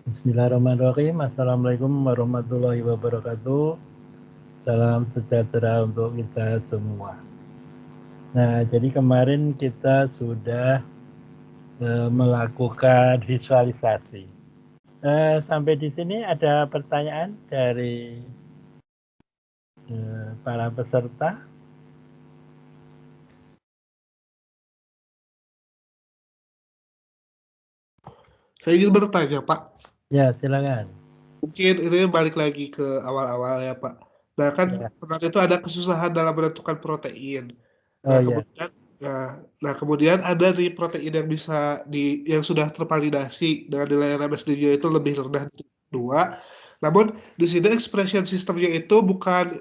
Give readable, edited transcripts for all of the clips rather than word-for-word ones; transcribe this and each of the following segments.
Bismillahirrahmanirrahim. Assalamualaikum warahmatullahi wabarakatuh. Salam sejahtera untuk kita semua. Nah, jadi kemarin kita sudah melakukan visualisasi. Sampai di sini ada pertanyaan dari para peserta. Saya ingin bertanya, Pak. Ya, silakan. Mungkin ini balik lagi ke awal-awal ya, Pak. Nah, kan pernah itu ada kesusahan dalam menentukan protein. Nah, kemudian kemudian ada nih protein yang bisa yang sudah tervalidasi dengan nilai RMSD-nya itu lebih rendah dari 2. Namun di sini expression sistemnya itu bukan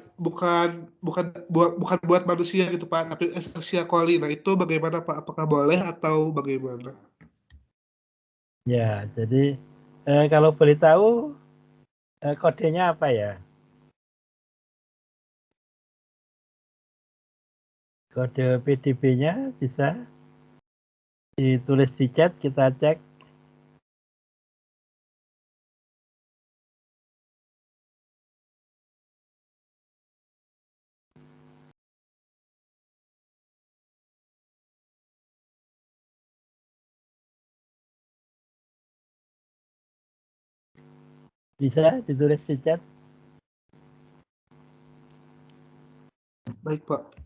buat manusia gitu, Pak, tapi Escherichia coli. Nah, itu bagaimana, Pak? Apakah boleh atau bagaimana? Ya, jadi kalau boleh tahu kodenya apa ya? Kode PDB-nya bisa ditulis di chat, kita cek. Bisa ditulis di chat. Baik, Pak.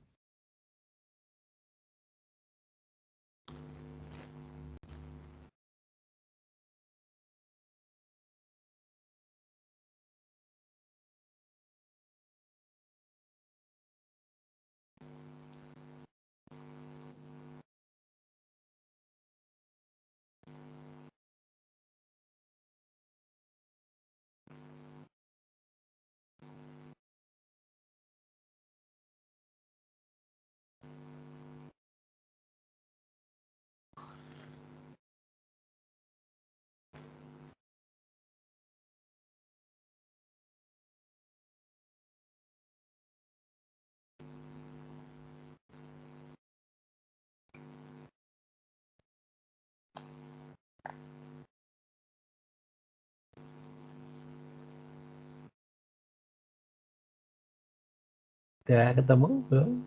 Udah ketemu belum?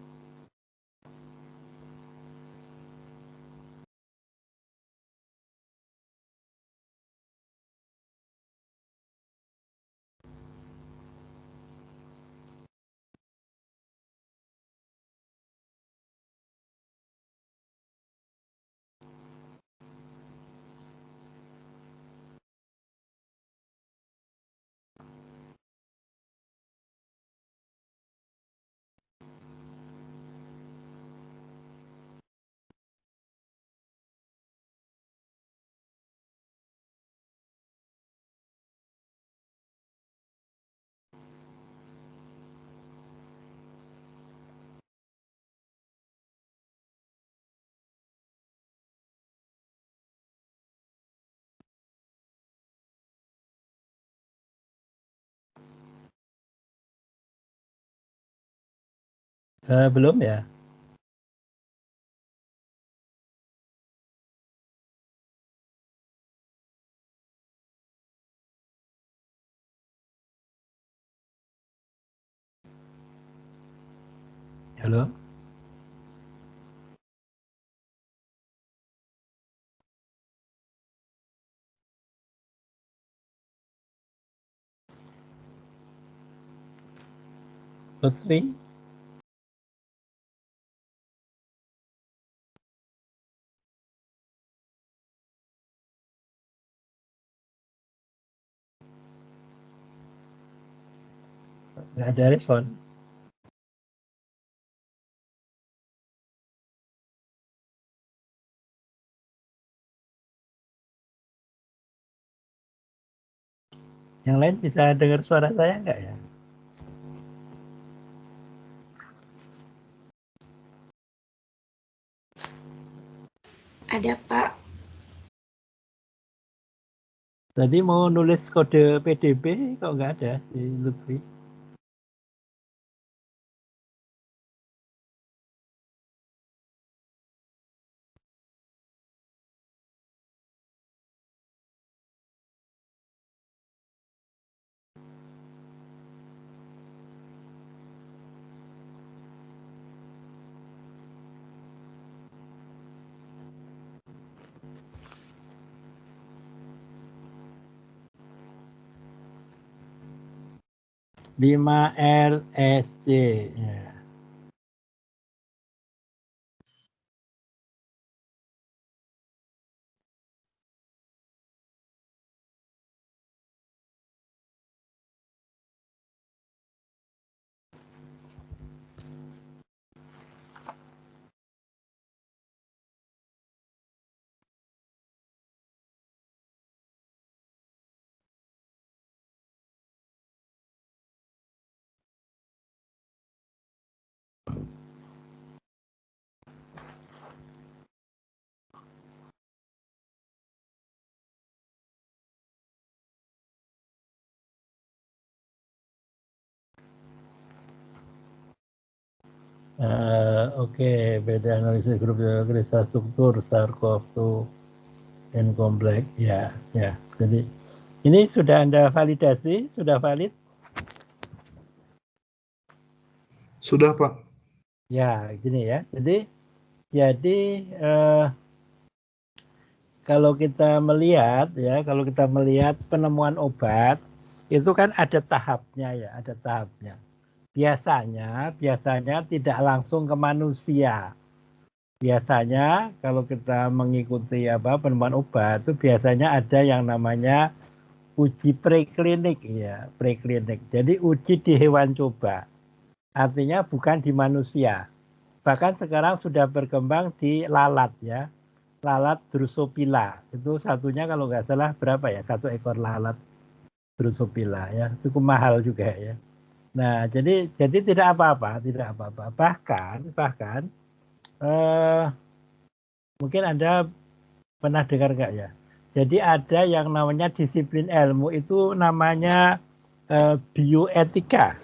Belum ya? Halo? Lutfi? Nggak ada respon. Yang lain bisa dengar suara saya nggak ya? Ada, Pak. Tadi mau nulis kode PDB kok nggak ada di Lutfi. 5LSC. Ya. Oke, beda analisis grup kristal struktur SARS-CoV-2 and complex. Ya. Jadi ini sudah Anda validasi, sudah valid? Sudah, Pak. Ya, gini ya. Jadi kalau kita melihat penemuan obat itu kan ada tahapnya ya, ada tahapnya. Biasanya tidak langsung ke manusia. Biasanya kalau kita mengikuti penemuan obat itu biasanya ada yang namanya uji preklinik ya, preklinik. Jadi uji di hewan coba. Artinya bukan di manusia. Bahkan sekarang sudah berkembang di lalat ya. Lalat Drosophila. Itu satunya kalau nggak salah berapa ya? 1 ekor lalat Drosophila ya. Cukup mahal juga ya. Nah, jadi tidak apa-apa. Bahkan mungkin Anda pernah dengar nggak ya? Jadi ada yang namanya disiplin ilmu itu namanya bioetika.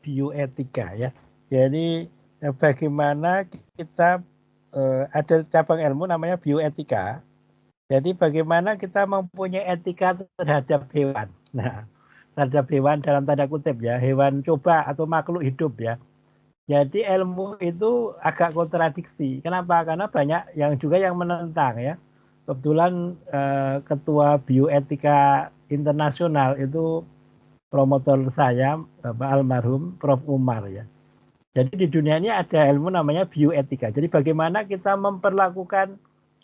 Bioetika ya. Jadi bagaimana kita ada cabang ilmu namanya bioetika. Jadi bagaimana kita mempunyai etika terhadap hewan. Nah, terhadap hewan dalam tanda kutip ya, hewan coba atau makhluk hidup ya. Jadi ilmu itu agak kontradiksi. Kenapa? Karena banyak yang juga yang menentang ya. Kebetulan ketua bioetika internasional itu promotor saya, Bapak almarhum Prof. Umar ya. Jadi di dunia ini ada ilmu namanya bioetika. Jadi bagaimana kita memperlakukan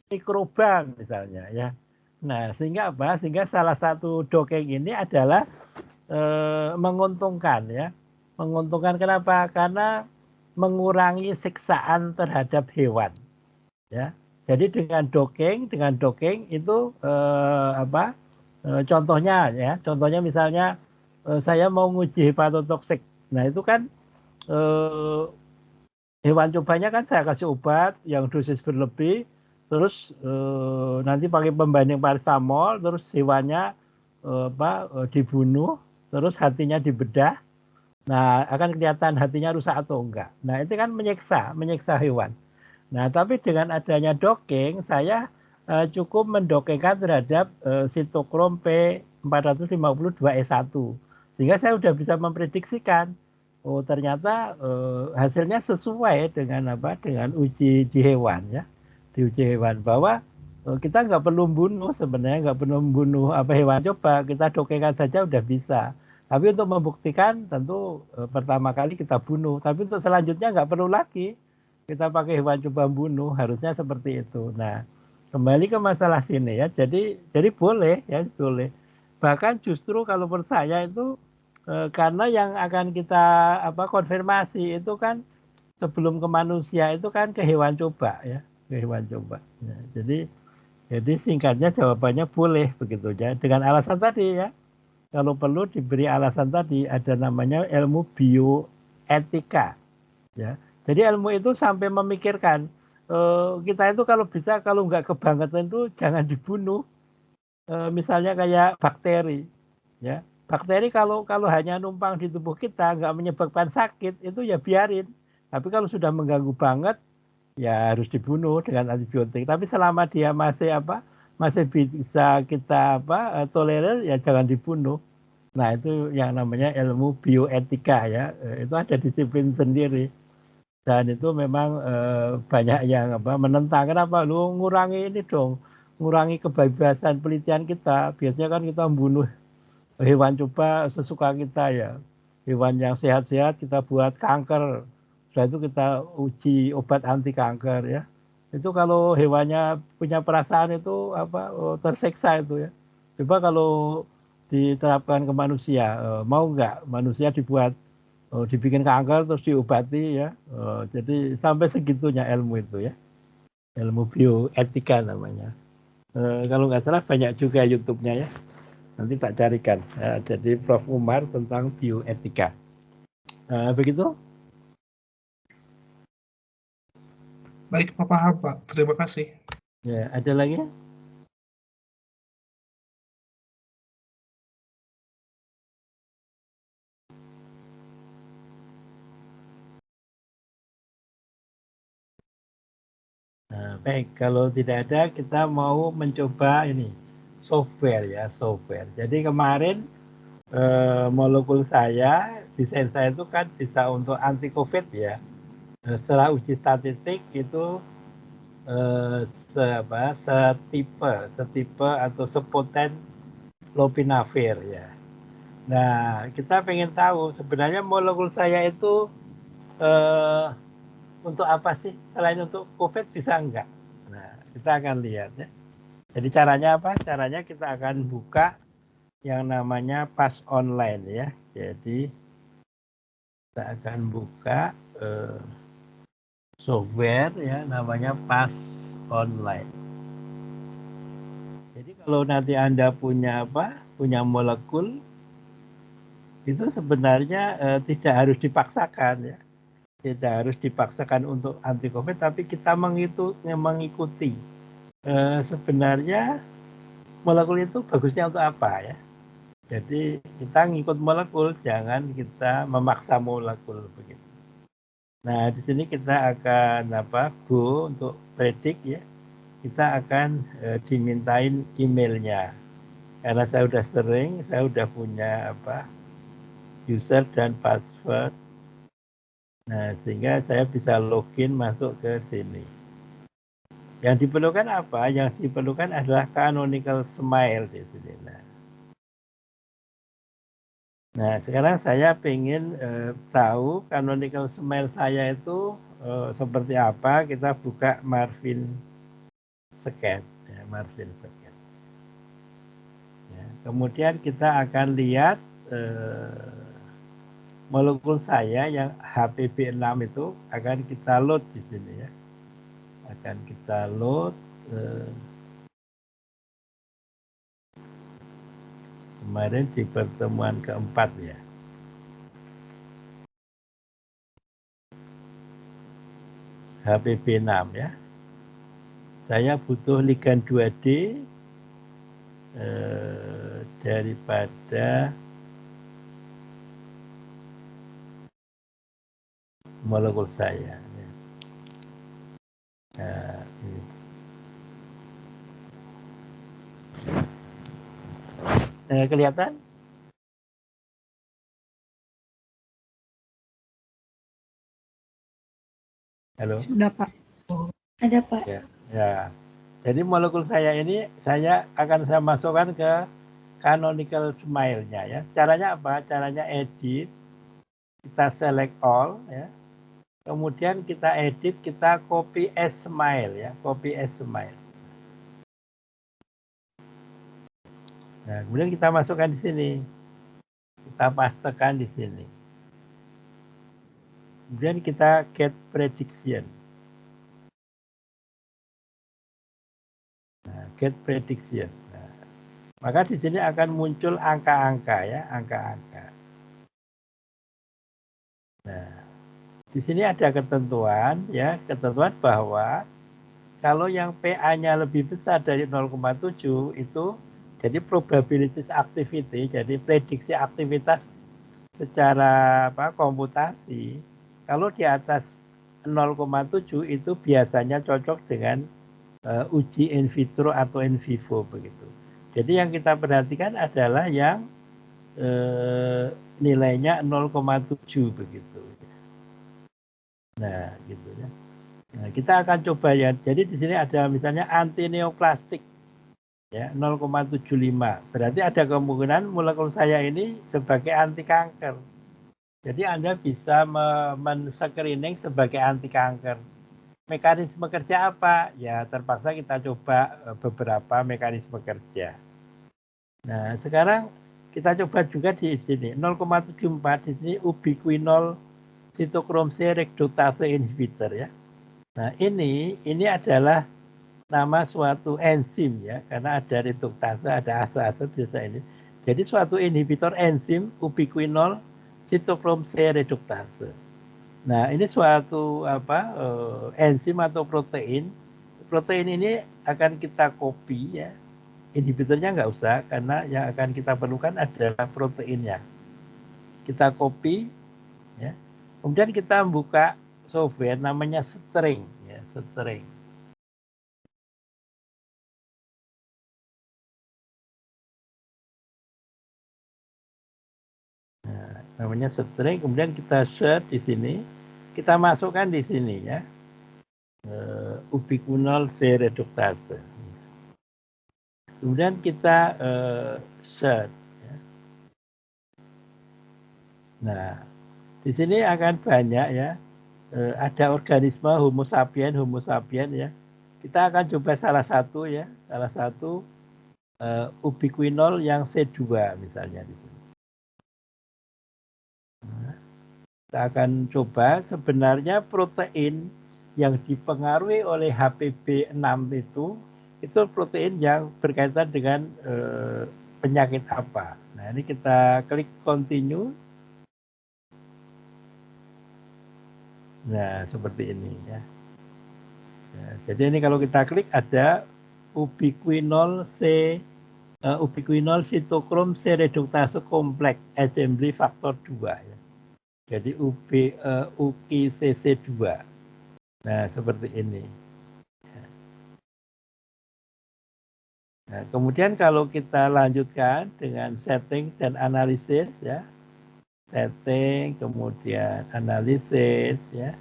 mikroba misalnya ya. Nah, sehingga apa? Sehingga salah satu dongeng ini adalah menguntungkan ya. Menguntungkan kenapa? Karena mengurangi siksaan terhadap hewan. Ya. Jadi dengan dongeng itu contohnya ya. Contohnya misalnya saya mau nguji hepatotoksik. Nah, itu kan hewan cobanya kan saya kasih obat yang dosis berlebih, terus nanti pakai pembanding paracetamol, terus hewannya dibunuh, terus hatinya dibedah. Nah, akan kelihatan hatinya rusak atau enggak. Nah, itu kan menyiksa hewan. Nah, tapi dengan adanya dongeng, saya cukup mendongengkan terhadap sitokrom P452E1. Sehingga saya sudah bisa memprediksikan, oh ternyata hasilnya sesuai dengan dengan uji di hewan ya. Di uji hewan bahwa kita nggak perlu bunuh sebenarnya, nggak perlu membunuh hewan coba, kita dongengkan saja udah bisa. Tapi untuk membuktikan tentu pertama kali kita bunuh. Tapi untuk selanjutnya nggak perlu lagi kita pakai hewan coba bunuh, harusnya seperti itu. Nah, kembali ke masalah sini ya. Jadi boleh ya, boleh. Bahkan justru kalau menurut saya itu karena yang akan kita konfirmasi itu kan sebelum ke manusia itu kan ke hewan coba ya, ke hewan coba. Ya, jadi singkatnya jawabannya boleh begitu ya. Dengan alasan tadi ya. Kalau perlu diberi alasan tadi ada namanya ilmu bioetika ya. Jadi ilmu itu sampai memikirkan kita itu kalau bisa kalau nggak kebangetan itu jangan dibunuh. Misalnya kayak bakteri ya. Bakteri kalau hanya numpang di tubuh kita nggak menyebabkan sakit itu ya biarin. Tapi kalau sudah mengganggu banget ya harus dibunuh dengan antibiotik. Tapi selama dia masih bisa kita tolerir ya jangan dibunuh. Nah, itu yang namanya ilmu bioetika ya. Itu ada disiplin sendiri. Dan itu memang banyak yang menentang. Kenapa? Lu ngurangi ini dong. Ngurangi kebebasan penelitian kita. Biasanya kan kita membunuh hewan coba sesuka kita ya. Hewan yang sehat-sehat kita buat kanker. Setelah itu kita uji obat anti kanker ya. Itu kalau hewannya punya perasaan itu tersiksa itu ya. Coba kalau diterapkan ke manusia, mau nggak manusia dibikin kanker terus diobati ya. Jadi sampai segitunya ilmu itu ya. Ilmu bioetika namanya. Kalau nggak salah banyak juga YouTube-nya ya. Nanti tak carikan. Jadi Prof. Umar tentang bioetika. Begitu? Baik, Pak, paham, Pak. Terima kasih. Ya, ada lagi? Nah, baik, kalau tidak ada kita mau mencoba ini software ya, software. Jadi kemarin molekul saya, desain saya itu kan bisa untuk anti COVID ya. Setelah uji statistik itu setipe atau sepoten lopinavir ya. Nah, kita pengen tahu sebenarnya molekul saya itu untuk apa sih? Selain untuk COVID bisa enggak? Nah, kita akan lihat ya. Jadi caranya apa? Caranya kita akan buka yang namanya PAS online ya. Jadi kita akan buka software ya namanya PAS online. Jadi kalau nanti Anda punya punya molekul itu sebenarnya tidak harus dipaksakan ya. Tidak harus dipaksakan untuk anti COVID, tapi kita mengikuti. Sebenarnya molekul itu bagusnya untuk apa ya? Jadi kita ngikut molekul, jangan kita memaksa molekul begitu. Nah di sini kita akan go untuk predik ya. Kita akan dimintain emailnya. Karena saya sudah sering, saya sudah punya user dan password. Nah sehingga saya bisa login masuk ke sini. Yang diperlukan apa? Yang diperlukan adalah canonical smile di sini. Nah, sekarang saya ingin tahu canonical smile saya itu seperti apa. Kita buka Marvin Scan. Ya, Marvin Scan. Ya, kemudian kita akan lihat molekul saya yang HPV6 itu akan kita load di sini ya. Akan kita load kemarin di pertemuan keempat ya. HPV6 ya. Saya butuh ligand 2D daripada molekul saya. Nah, ini. Kelihatan? Halo? Sudah, Pak. Ada, Pak. Ya. Jadi molekul saya ini saya masukkan ke canonical smile-nya ya. Caranya apa? Caranya edit. Kita select all ya. Kemudian kita edit, kita copy as smile ya, copy as smile. Nah, kemudian kita masukkan di sini. Kita pastekan di sini. Kemudian kita get prediction. Nah, get prediction. Nah, maka di sini akan muncul angka-angka ya, angka-angka. Nah, di sini ada ketentuan ya, ketentuan bahwa kalau yang PA-nya lebih besar dari 0,7 itu jadi probability activity, jadi prediksi aktivitas secara komputasi. Kalau di atas 0,7 itu biasanya cocok dengan uji in vitro atau in vivo begitu. Jadi yang kita perhatikan adalah yang nilainya 0,7 begitu. Nah, gitu ya. Nah, kita akan coba ya. Jadi di sini ada misalnya antineoplastik. ya 0,75. Berarti ada kemungkinan molekul saya ini sebagai anti kanker. Jadi Anda bisa men-screening sebagai anti kanker. Mekanisme kerja apa? Ya terpaksa kita coba beberapa mekanisme kerja. Nah, sekarang kita coba juga di sini 0,74 di sini ubiquinol cytochrome C reductase inhibitor ya. Nah, ini adalah nama suatu enzim ya, karena ada reduktase, ada ase-ase biasa ini. Jadi suatu inhibitor enzim ubiquinol cytochrome C reductase. Nah, ini suatu enzim atau protein. Protein ini akan kita copy ya. Inhibitornya nggak usah karena yang akan kita perlukan adalah proteinnya. Kita copy ya. Kemudian kita buka software namanya string ya, string. Nah, namanya string, kemudian kita search di sini, kita masukkan di sini ya, ubiquinol C reductase. Kemudian kita search. Ya. Nah, di sini akan banyak ya, ada organisme Homo sapiens ya. Kita akan coba salah satu ya, ubiquinol yang C2 misalnya di sini. Kita akan coba sebenarnya protein yang dipengaruhi oleh HPB6 itu protein yang berkaitan dengan penyakit apa. Nah, ini kita klik continue. Nah, seperti ini ya. Nah, jadi ini kalau kita klik ada ubiquinol cytochrome C reductase complex assembly factor 2 ya. Jadi UKCC2. Nah, seperti ini. Nah, kemudian kalau kita lanjutkan dengan setting dan analisis ya. Setting, kemudian analisis ya.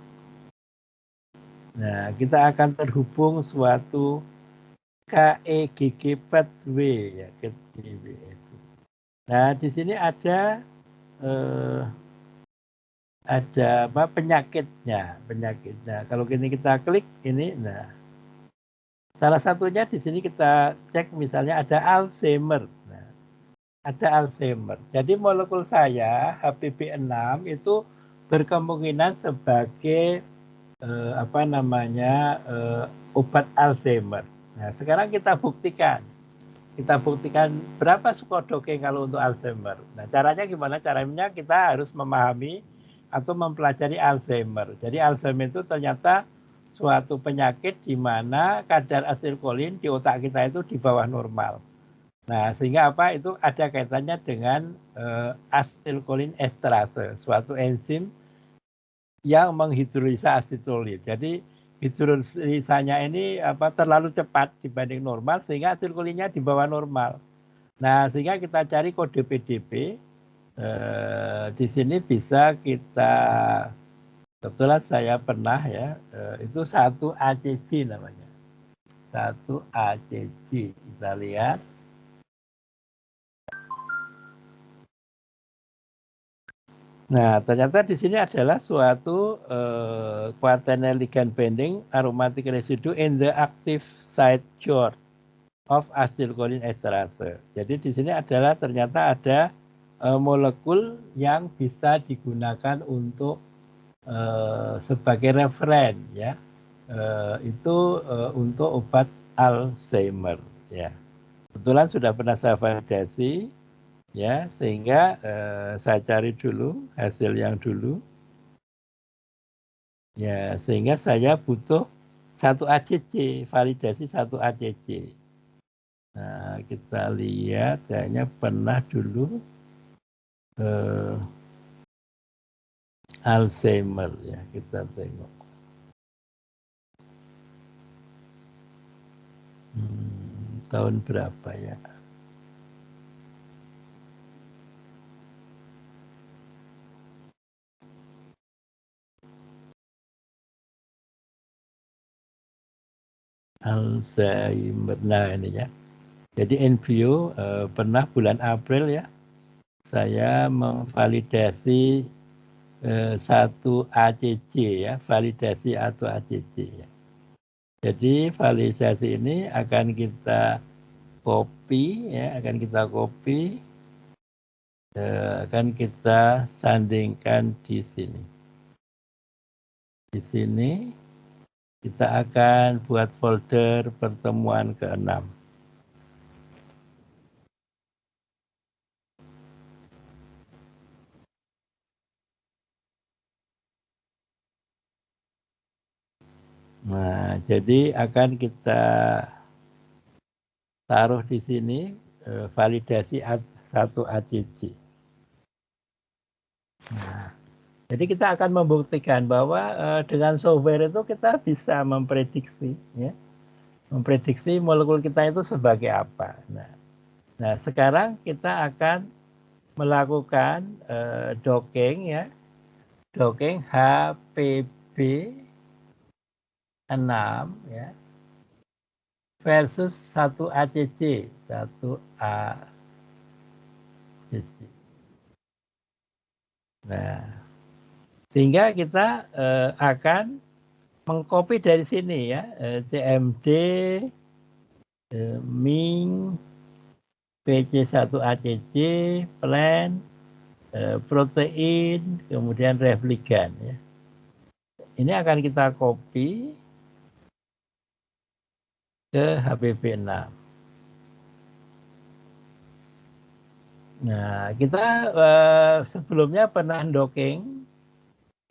Nah, kita akan terhubung suatu KEGG pathway ya, Nah, di sini ada penyakitnya. Kalau ini kita klik ini, nah salah satunya di sini kita cek misalnya ada Alzheimer. Nah, ada Alzheimer. Jadi molekul saya HPB6 itu berkemungkinan sebagai obat Alzheimer. Nah, sekarang kita buktikan. Berapa psikodoking kalau untuk Alzheimer. Nah, caranya gimana? Caranya kita harus memahami atau mempelajari Alzheimer. Jadi Alzheimer itu ternyata suatu penyakit di mana kadar asetilkolin di otak kita itu di bawah normal. Nah, sehingga apa? Itu ada kaitannya dengan asetilkolin esterase, suatu enzim yang menghidrolisa asetilkolin. Jadi hidrolisanya ini terlalu cepat dibanding normal sehingga asetilkolinnya di bawah normal. Nah, sehingga kita cari kode PDB. Di sini bisa kita, kebetulan saya pernah ya, itu 1-ACG namanya. 1-ACG. Kita lihat. Nah, ternyata di sini adalah suatu quaternary ligand binding aromatic residue in the active site short of acetylcholine esterase. Jadi di sini adalah ternyata ada molekul yang bisa digunakan untuk sebagai referen ya. Itu untuk obat Alzheimer ya. Kebetulan sudah pernah saya validasi. Ya, sehingga saya cari dulu hasil yang dulu. Ya, sehingga saya butuh 1-ACC, validasi 1-ACC. Nah, kita lihat kayaknya pernah dulu Alzheimer ya, kita tengok. Tahun berapa ya? Alzheimer. Nah, ini ya. Jadi Envio pernah bulan April ya, saya memvalidasi satu ACC ya, validasi atau ACC ya. Jadi validasi ini akan kita copy ya, akan kita sandingkan di sini. Di sini kita akan buat folder pertemuan ke-6. Nah, jadi akan kita taruh di sini validasi satu ACC. Nah, jadi kita akan membuktikan bahwa dengan software itu kita bisa memprediksi, ya, memprediksi molekul kita itu sebagai apa. Nah sekarang kita akan melakukan docking, ya, docking HPB 6 ya, versus 1 ACC, 1 ACC. Nah, sehingga kita akan mengcopy dari sini ya, CMD, Ming, PC1ACC, plan, protein, kemudian replikan ya. Ini akan kita copy ke HPB 6. Nah, kita sebelumnya pernah docking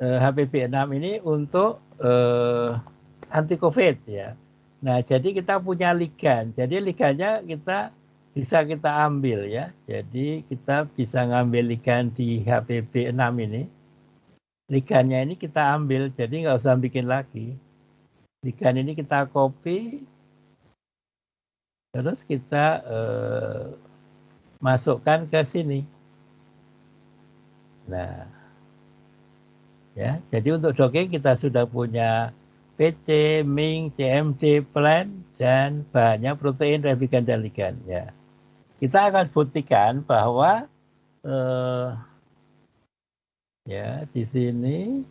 HPB 6 ini untuk anti-COVID ya. Nah, jadi kita punya ligan. Jadi ligannya bisa kita ambil ya. Jadi kita bisa ngambil ligan di HPB 6 ini. Ligannya ini kita ambil, jadi nggak usah bikin lagi. Ligan ini kita copy, terus kita masukkan ke sini. Nah, ya, jadi untuk docking kita sudah punya PC, Ming, CMD, plan, dan bahannya protein, replikan, dan ligan. Ya, kita akan buktikan bahwa ya di sini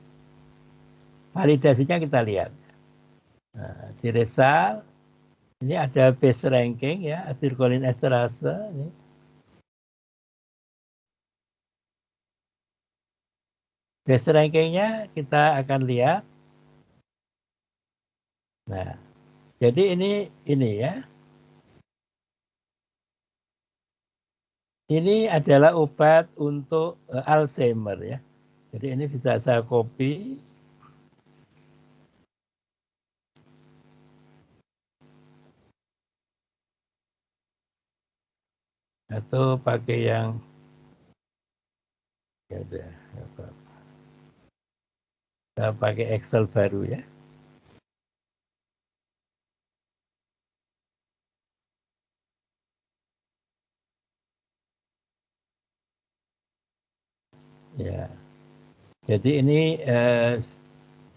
validasinya kita lihat. Nah, di result ini ada base ranking ya, acetylcholine esterase ini. Base rankingnya kita akan lihat. Nah, jadi ini ya. Ini adalah obat untuk Alzheimer ya. Jadi ini bisa saya copy. Atau pakai yang ya udah, saya pakai Excel baru ya. Ya. Jadi ini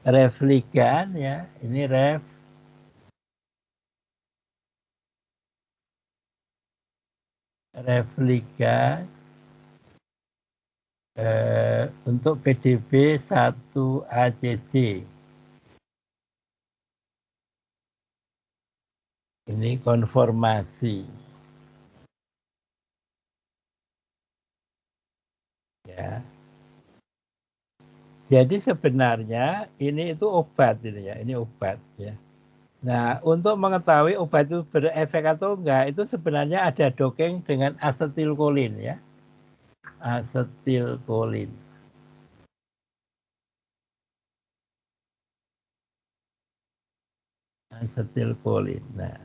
refligan ya, ini refligan untuk PDB 1 ACC. Ini konformasi. Ya. Jadi sebenarnya ini itu obat ini ya, ini obat ya. Nah, untuk mengetahui obat itu berefek atau enggak, itu sebenarnya ada docking dengan asetilkolin ya. Asetilkolin. Asetilkolin. Nah,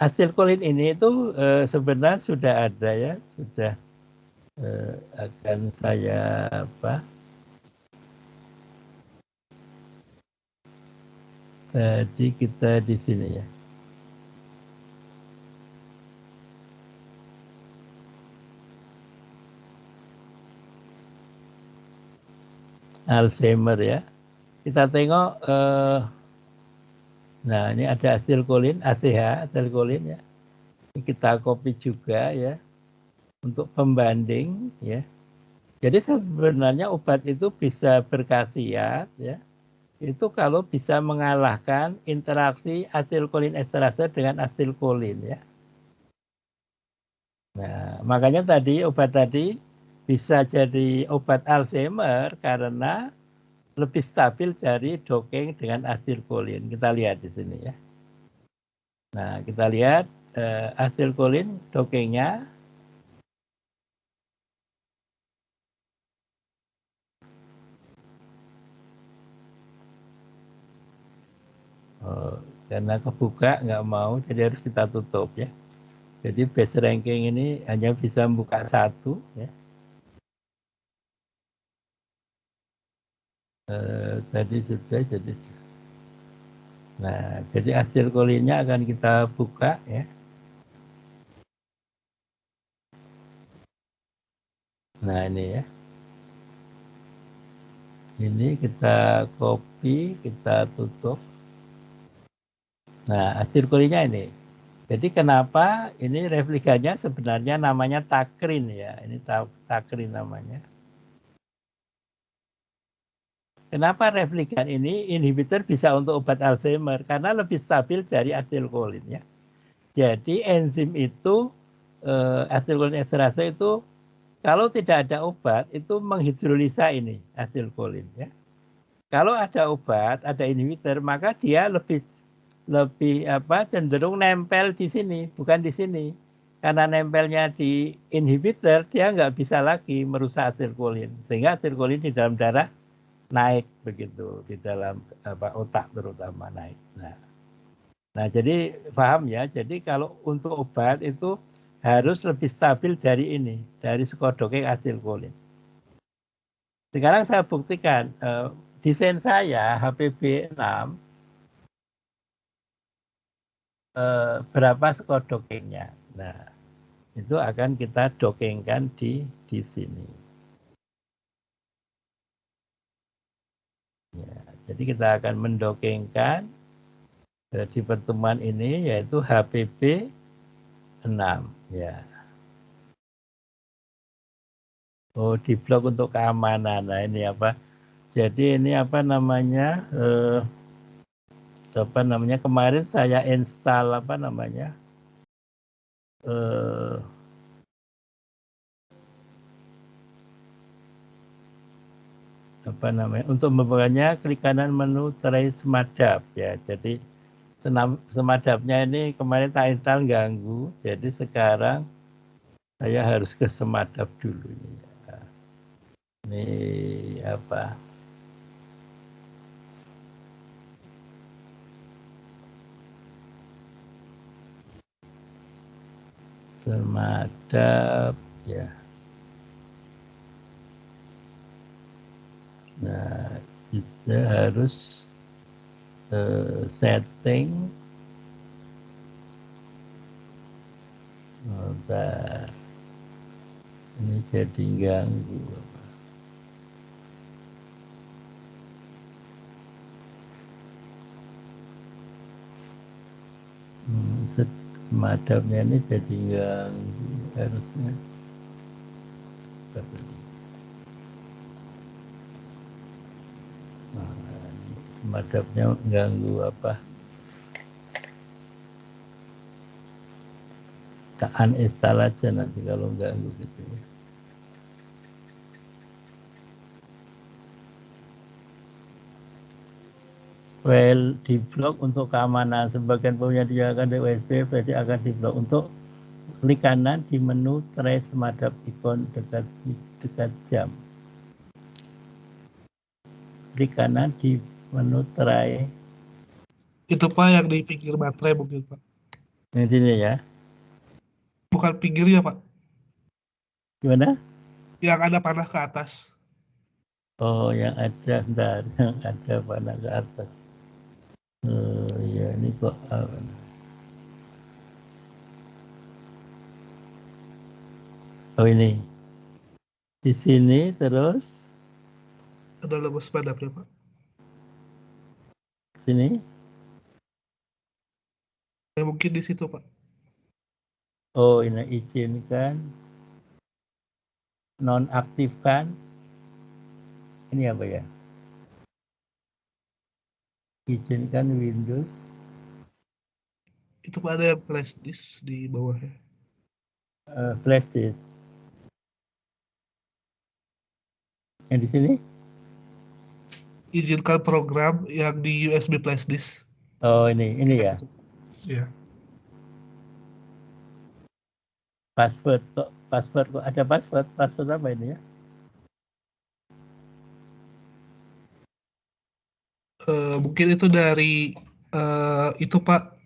asetilkolin ini itu sebenarnya sudah ada ya, sudah akan saya apa? Tadi kita di sini ya. Alzheimer ya. Kita tengok, nah ini ada asetilkolin, ACH, asetilkolin ya. Kita copy juga ya untuk pembanding ya. Jadi sebenarnya obat itu bisa berkhasiat ya. Itu kalau bisa mengalahkan interaksi asilkolin esterase dengan asilkolin ya. Nah, makanya tadi obat tadi bisa jadi obat Alzheimer karena lebih stabil dari doping dengan asilkolin. Kita lihat di sini ya. Nah, kita lihat asilkolin dopingnya. Karena kebuka nggak mau, jadi harus kita tutup ya. Jadi base ranking ini hanya bisa membuka satu ya. Tadi sudah jadi. Nah, jadi hasil kolinnya akan kita buka ya. Nah ini ya. Ini kita copy, kita tutup. Nah, hasil kolinnya ini. Jadi kenapa ini replikanya sebenarnya namanya takrin ya. Ini takrin namanya. Kenapa replikan ini inhibitor bisa untuk obat Alzheimer? Karena lebih stabil dari asilkolin ya. Jadi enzim itu asilkolin esterase itu kalau tidak ada obat itu menghidrolisa ini asilkolin ya. Kalau ada obat, ada inhibitor, maka dia lebih cenderung nempel di sini, bukan di sini. Karena nempelnya di inhibitor, dia nggak bisa lagi merusak asilkolin, sehingga asilkolin di dalam darah naik begitu, di dalam otak terutama naik. Nah, jadi paham ya. Jadi kalau untuk obat itu harus lebih stabil dari ini, dari skodokeng asilkolin. Sekarang saya buktikan desain saya HPB 6 berapa skodokengnya. Nah, itu akan kita dokengkan di sini. Ya, jadi kita akan mendokengkan di pertemuan ini yaitu HPB 6 ya. Oh, di blok untuk keamanan. Nah, ini apa? Jadi ini apa namanya? Kemarin saya install apa namanya? Untuk membukanya klik kanan menu tray semadap ya. Jadi semadapnya ini kemarin tak install ganggu. Jadi sekarang saya harus ke semadap dulu ini. Ini apa? Semadap ya. Nah, kita harus setting. Bentar. Ini jadi ganggu. Semadapnya ini jadi ganggu harusnya. Semadapnya ganggu apa? Tak uninstall aja nanti kalau ganggu gitu ya. File di blok untuk keamanan sebagian punya dijalankan di USB, berarti akan di blok untuk klik kanan di menu tray semadap ikon dekat jam. Klik kanan di menu tray. Itu Pak yang di pinggir baterai mungkin Pak. Ini sini ya. Bukan pinggirnya Pak. Gimana? Yang ada panah ke atas. Oh, yang ada, bentar, yang ada panah ke atas. Ya ini kok oh ini di sini terus Ada logo semadapnya Pak. Sini. Ya, mungkin di situ Pak. Oh, ini izinkan, nonaktifkan. Ini apa ya? Izinkan Windows. Itu ada flash disk di bawahnya. Flash disk. Yang di sini? Izinkan program yang di USB flash disk. Oh, ini ya. Ya. Password kok ada password apa ini ya? Mungkin itu dari itu Pak.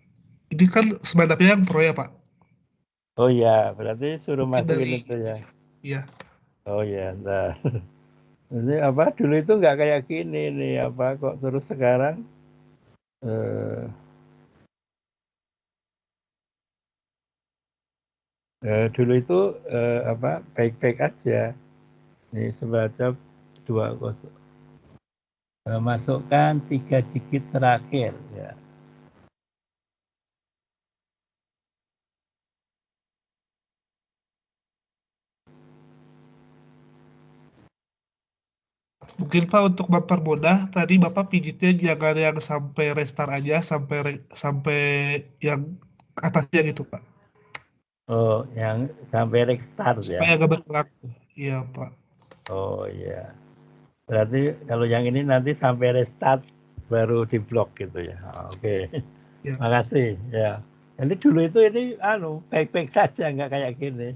Ini kan sebenarnya yang pro ya Pak. Oh ya, berarti suruh Mungkin masukin dari itu ya. ya. Oh ya, nah. Ini apa dulu itu nggak kayak gini nih apa kok terus sekarang dulu itu apa baik-baik aja. Nih sembaca 20 masukkan 3 digit terakhir ya. Mungkin Pak untuk mempermudah tadi Bapak pijitnya jangan yang sampai restart aja sampai yang atasnya gitu Pak. Oh, yang sampai restart ya. Supaya nggak bergerak. Iya Pak. Oh iya. Berarti kalau yang ini nanti sampai restart baru diblok gitu ya. Oke. Ya. Makasih ya. Jadi dulu itu ini baik-baik saja nggak kayak gini.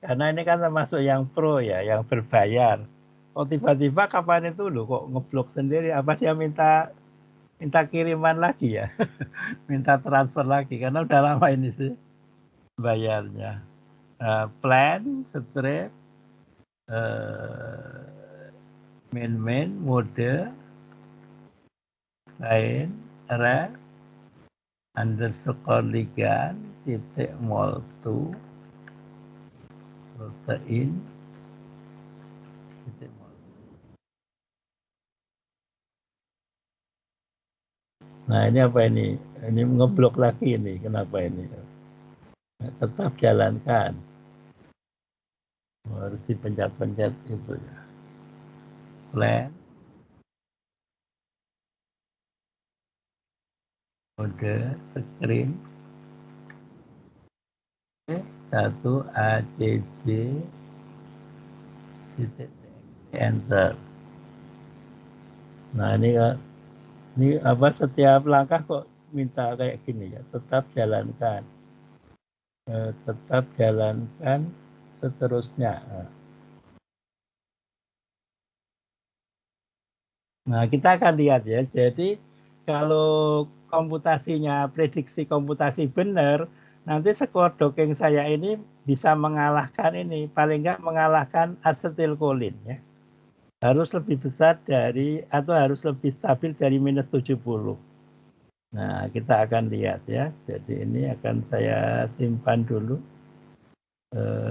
Karena ini kan termasuk yang pro ya, yang berbayar. Oh tiba-tiba kapan itu loh kok ngeblok sendiri? Apa dia minta kiriman lagi ya? Minta transfer lagi karena udah lama ini sih bayarnya. Plan, strip, main, mode, lain, ref, underscore ligan, titik moltu, protein, titik moltu. Nah ini apa ini? Ini ngeblok lagi ini. Kenapa ini? Tetap jalankan. Harus dipencet-pencet itu ya. Plan, mode, screen, 1 ACC, titik enter. Nah ini apa setiap langkah kok minta kayak gini ya. Tetap jalankan. Tetap jalankan seterusnya. Nah, kita akan lihat ya. Jadi kalau komputasinya prediksi komputasi benar, nanti skor docking saya ini bisa mengalahkan ini, paling nggak mengalahkan asetilkolin ya. Harus lebih besar dari atau harus lebih stabil dari -70. Nah, kita akan lihat ya. Jadi ini akan saya simpan dulu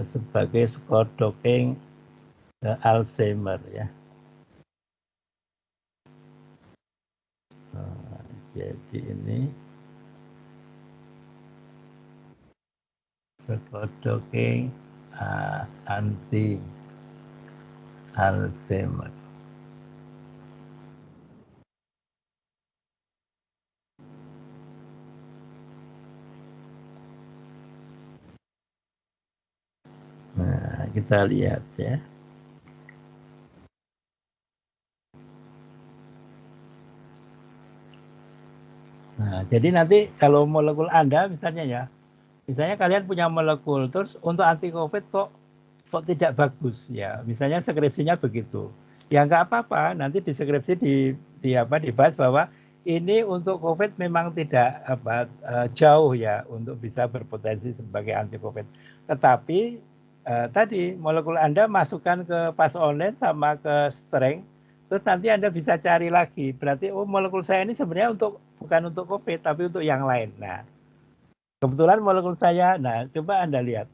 sebagai skor docking Alzheimer ya. Jadi ini skor docking anti Alzheimer. Nah, kita lihat ya. Nah, jadi nanti kalau molekul Anda misalnya ya, misalnya kalian punya molekul, terus untuk anti COVID kok tidak bagus ya, misalnya skripsinya begitu. Ya nggak apa-apa, nanti di skripsi dibahas bahwa ini untuk COVID memang tidak jauh ya untuk bisa berpotensi sebagai anti COVID. Tetapi tadi molekul Anda masukkan ke pas online sama ke strength, terus nanti Anda bisa cari lagi. Berarti molekul saya ini sebenarnya bukan untuk COVID tapi untuk yang lain. Nah, kebetulan molekul saya, nah coba Anda lihat.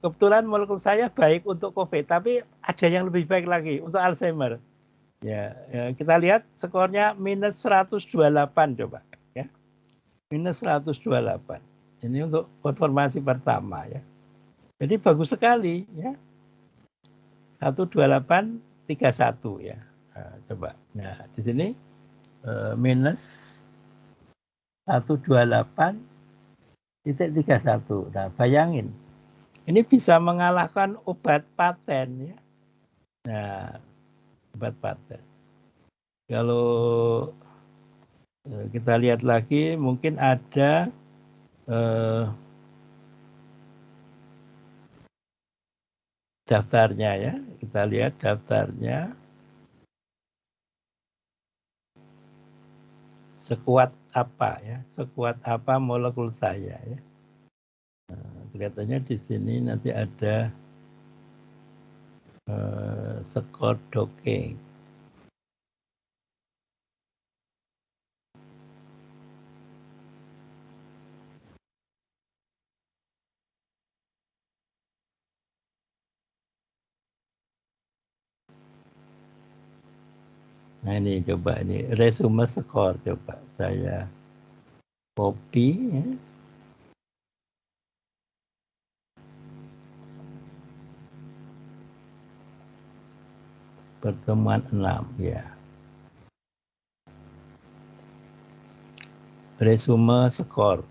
Kebetulan molekul saya baik untuk COVID, tapi ada yang lebih baik lagi untuk Alzheimer. Ya, kita lihat skornya -128 coba ya. -128. Ini untuk konfirmasi pertama ya. Jadi bagus sekali ya. 12831 ya. Nah, coba. Nah, di sini minus 128.31. Nah, bayangin. Ini bisa mengalahkan obat paten ya. Nah, obat paten. Kalau kita lihat lagi mungkin ada daftarnya ya. Kita lihat daftarnya. Sekuat apa ya? Sekuat apa molekul saya ya? Nah, kelihatannya di sini nanti ada skor docking. Nah ini coba ini resume skor, coba saya copy ya. Pertemuan 6 ya. Resume skor.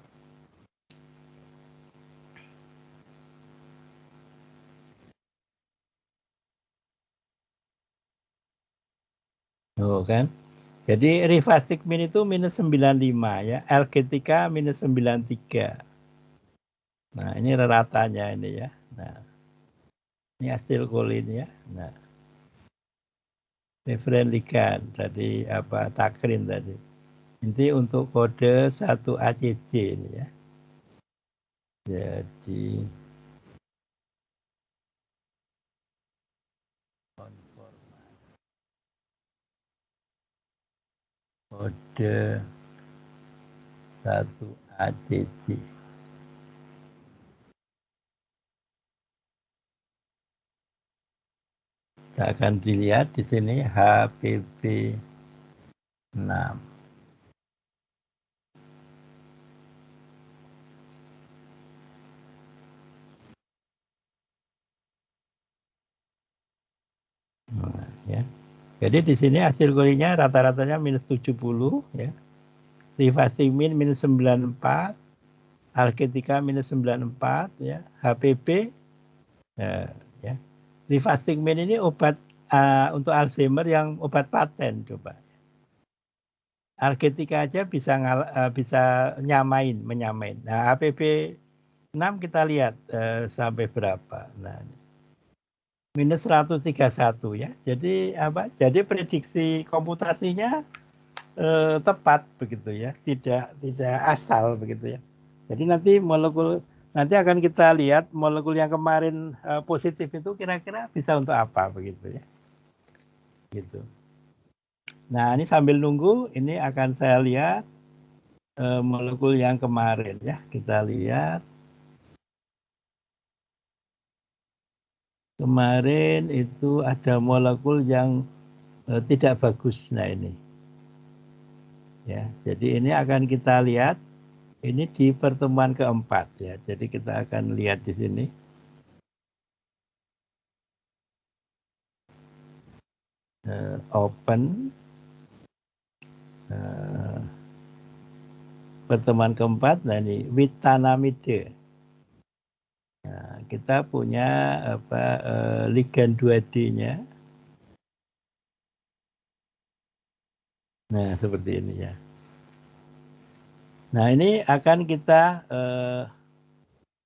Oh kan. Jadi Rivastic min itu minus 95 ya. Algetika minus 93. Nah ini ratanya ini ya. Nah ini hasil kolin ya. Nah referen ligand tadi apa takrin tadi. Nanti untuk kode 1 ACC ini ya. Jadi kode 1 ACC. Kita akan dilihat di sini HPP 6. Nah, ya. Jadi di sini hasil kulinya rata-ratanya minus 70 ya. Rivastic min minus 94, Algetika minus 94 ya, HPP ya. Rivastic min ini obat untuk Alzheimer yang obat paten coba. Algetika aja bisa menyamain. Nah, HPP 6 kita lihat sampai berapa. Nah, minus 131 ya. Jadi apa? Jadi prediksi komputasinya tepat begitu ya. Tidak asal begitu ya. Jadi nanti akan kita lihat molekul yang kemarin positif itu kira-kira bisa untuk apa begitu ya. Gitu. Nah, ini sambil nunggu ini akan saya lihat molekul yang kemarin ya. Kita lihat. Kemarin itu ada molekul yang tidak bagus. Nah ini. Ya, jadi ini akan kita lihat ini di pertemuan keempat ya. Jadi kita akan lihat di sini. Open pertemuan keempat. Nah ini witanamide. Nah, kita punya apa ligand 2D-nya. Nah, seperti ini ya. Nah, ini akan kita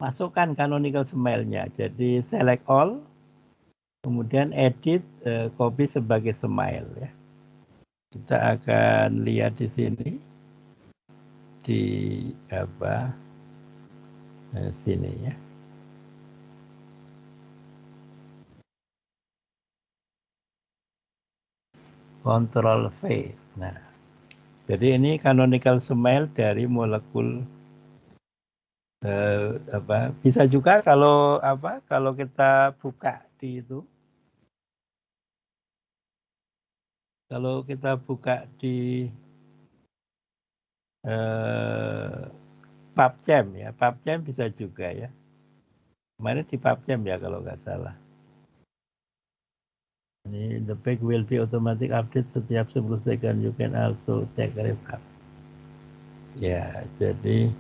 masukkan canonical smile-nya. Jadi select all, kemudian edit copy sebagai smile ya. Kita akan lihat di sini di apa sini ya. Control V. Nah, jadi ini canonical smile dari molekul bisa juga kalau kita buka di itu, kalau kita buka di PubChem ya, PubChem bisa juga ya. Kemarin di PubChem ya kalau nggak salah. Ini the page will be automatic update setiap 10 second. You can also check recap. Ya, jadi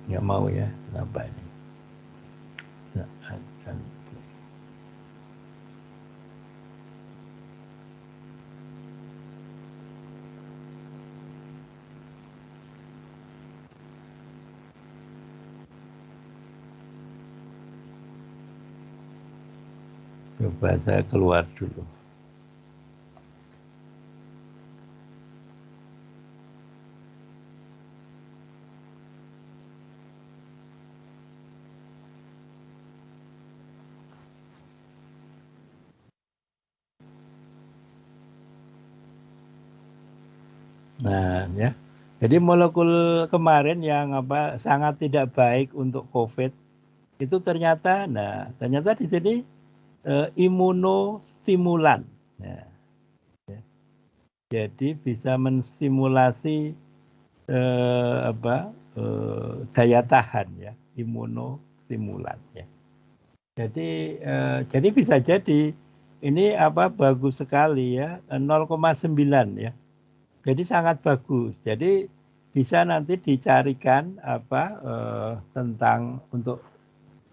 nggak mau ya, kenapa ini? Nggak akan. Coba saya keluar dulu. Nah, ya. Jadi molekul kemarin yang sangat tidak baik untuk COVID itu ternyata di sini imunostimulan. Ya. Jadi bisa menstimulasi daya tahan ya, imunostimulan ya. Jadi bisa jadi ini bagus sekali ya, 0,9 ya. Jadi sangat bagus. Jadi bisa nanti dicarikan tentang untuk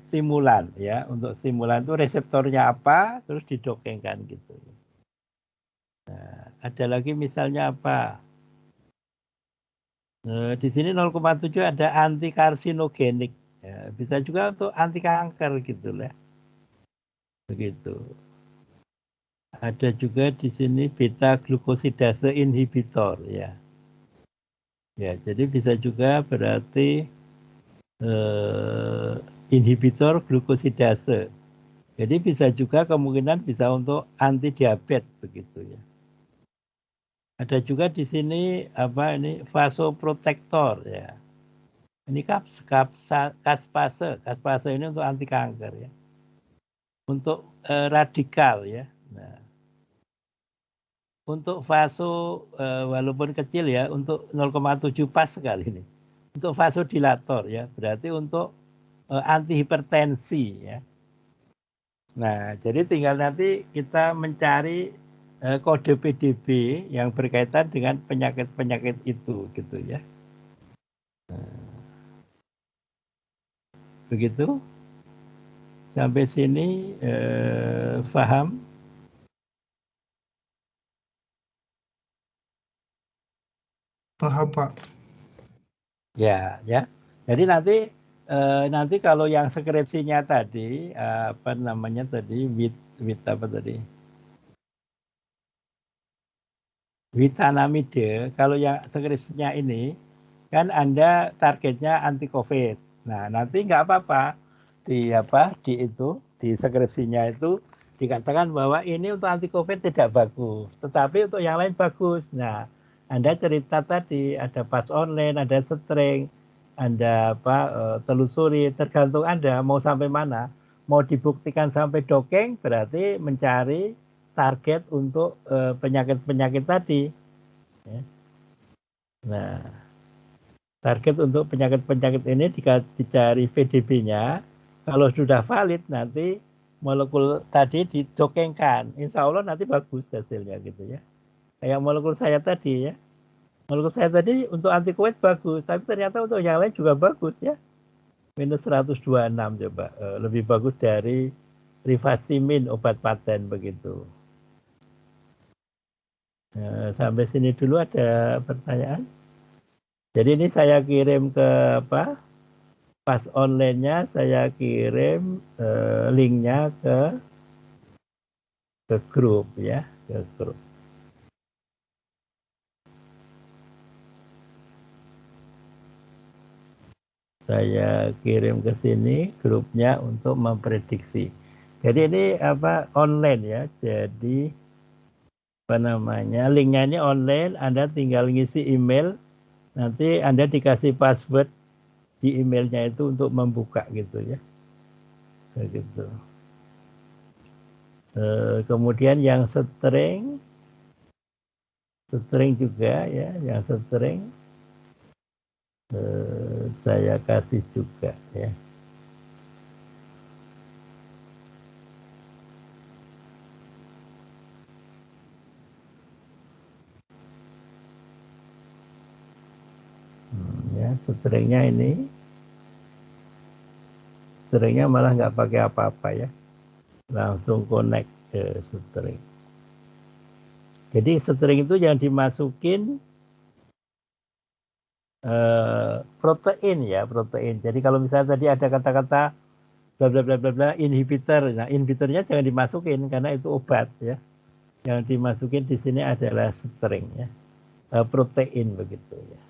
stimulan ya. Untuk stimulan itu reseptornya apa, terus didokengkan gitu. Nah, ada lagi misalnya apa? Di sini 0,7 ada anti karsinogenik. Ya, bisa juga untuk anti kanker gitu lah. Begitu. Ada juga di sini beta glukosidase inhibitor ya. Ya, jadi bisa juga berarti inhibitor glukosidase. Jadi bisa juga kemungkinan bisa untuk anti diabetes begitu ya. Ada juga di sini ini vasoprotektor ya. Ini kaspase ini untuk anti kanker ya. Untuk radikal ya. Nah, untuk vaso walaupun kecil ya, untuk 0,7 pas sekali ini. Untuk vasodilator ya, berarti untuk anti hipertensi ya. Nah, jadi tinggal nanti kita mencari kode PDB yang berkaitan dengan penyakit-penyakit itu gitu ya. Begitu. Sampai sini paham? Paham, Pak. Ya, ya. Jadi nanti kalau yang skripsinya tadi apa namanya tadi with apa tadi? Witanamide, kalau yang skripsinya ini kan Anda targetnya anti COVID. Nah, nanti nggak apa-apa di skripsinya itu dikatakan bahwa ini untuk anti COVID tidak bagus, tetapi untuk yang lain bagus. Nah, Anda cerita tadi ada pas online, ada string, Anda telusuri, tergantung Anda mau sampai mana. Mau dibuktikan sampai dokeng berarti mencari target untuk penyakit-penyakit tadi. Ya. Nah, target untuk penyakit-penyakit ini dicari VDB-nya. Kalau sudah valid nanti molekul tadi didokengkan. Insya Allah nanti bagus hasilnya gitu ya. Kayak molekul saya tadi ya. Molekul saya tadi untuk anti COVID bagus, tapi ternyata untuk yang lain juga bagus ya. Minus 126 coba. Lebih bagus dari rifaximin obat paten begitu. Sampai sini dulu ada pertanyaan. Jadi ini saya kirim ke pas online-nya saya kirim linknya ke grup ya, ke grup. Saya kirim ke sini grupnya untuk memprediksi. Jadi ini online ya. Jadi linknya ini online, Anda tinggal ngisi email Nanti Anda dikasih password di emailnya itu untuk membuka gitu ya. Begitu. Kemudian yang string juga ya, yang string saya kasih juga ya. Ya, stringnya ini, stringnya malah nggak pakai apa-apa ya, langsung connect ke string. Jadi string itu yang dimasukin protein ya, protein. Jadi kalau misalnya tadi ada kata-kata bla bla bla bla bla inhibitor, nah inhibitornya jangan dimasukin karena itu obat ya. Yang dimasukin di sini adalah string ya, protein begitu ya.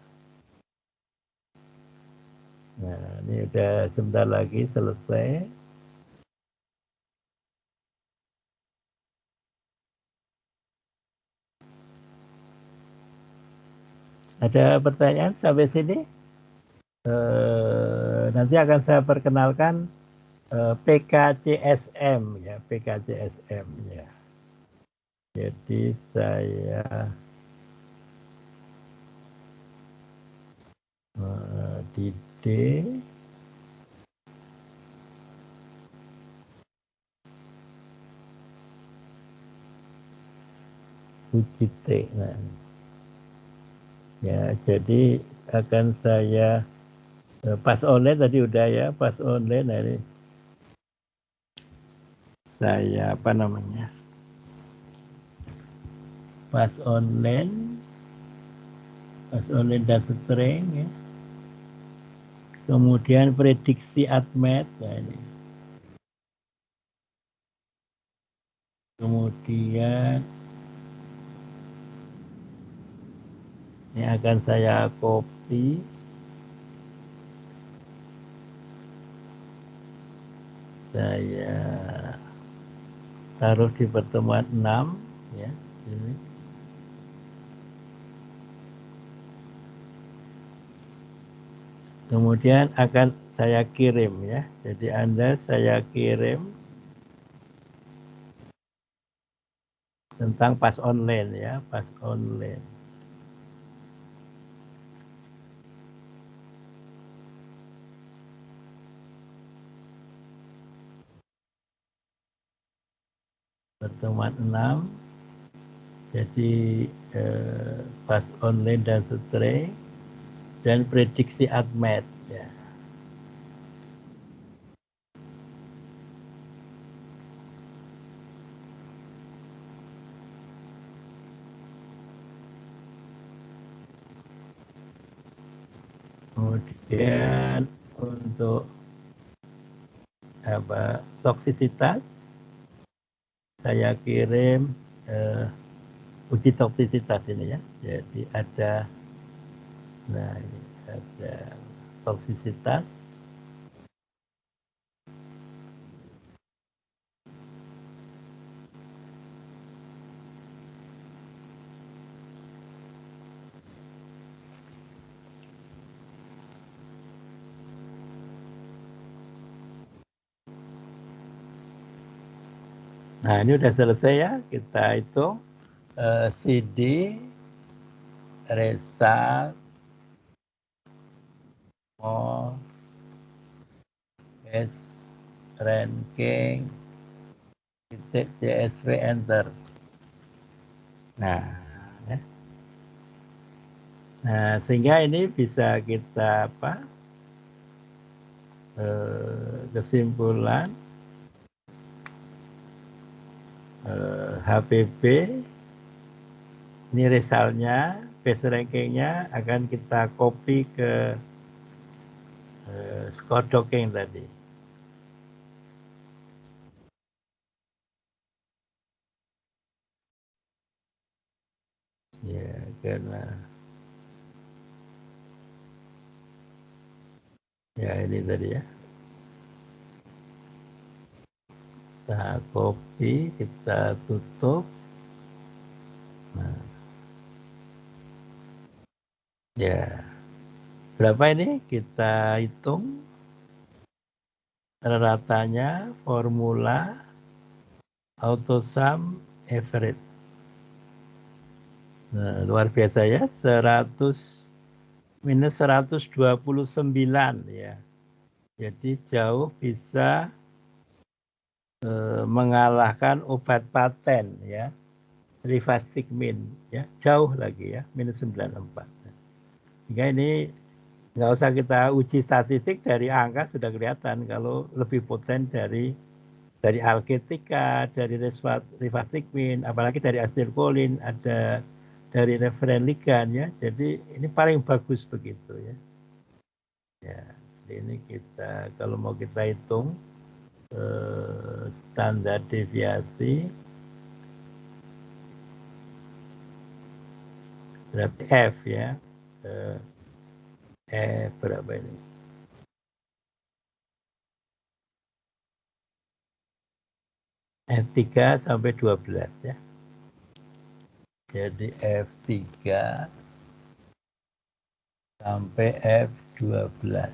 Nah ini udah sebentar lagi selesai. Ada pertanyaan sampai sini? Nanti akan saya perkenalkan PKCSM ya, PKCSM ya. Jadi saya di D uji T. Nah, ya jadi akan saya pas online tadi udah ya, pas online. Nah ini saya apa namanya, pas online dan string ya. Kemudian prediksi admet. Nah ini. Kemudian ini akan saya copy. Saya taruh di pertemuan 6 ya. Ini. Kemudian akan saya kirim ya. Jadi Anda saya kirim tentang pas online ya, pas online. Pertemuan 6. Jadi pas online dan string dan prediksi admet ya. Kemudian untuk apa toksisitas saya kirim uji toksisitas ini ya. Jadi ada, nah ini ada toksisitas. Nah ini udah selesai ya, kita hitung CD, result, more, S, ranking, titik CSV enter. Nah, ya. Nah sehingga ini bisa kita apa? Kesimpulan HPB ini resultnya, base rankingnya akan kita copy ke score docking tadi. Ya, karena ya ini tadi ya. Kita copy, kita tutup. Nah, ya. Berapa ini? Kita hitung ratanya, formula, autosum, average. Nah, luar biasa ya, 100 minus 129 ya. Jadi jauh bisa mengalahkan obat paten ya, rivastigmine ya, jauh lagi ya, minus 94. Sehingga ini nggak usah kita uji statistik, dari angka sudah kelihatan kalau lebih poten dari alketika, dari rivastigmine, apalagi dari asetilkolin, ada dari referen ligan ya. Jadi ini paling bagus begitu ya. Ya, ini kita kalau mau kita hitung standar deviasi berarti F ya. F berapa ini? F3 sampai 12 ya. Jadi F3 sampai F12.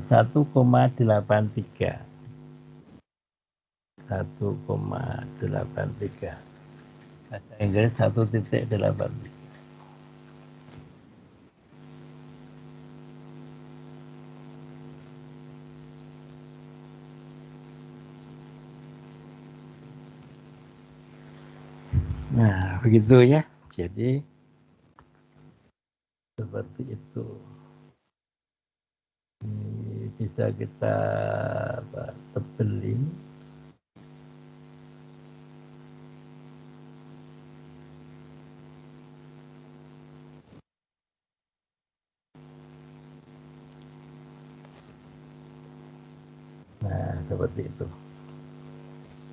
1,83. 1,83. Bahasa Inggris 1,83. Nah, begitu ya. Jadi seperti itu. Ini bisa kita tebelin. Nah, seperti itu.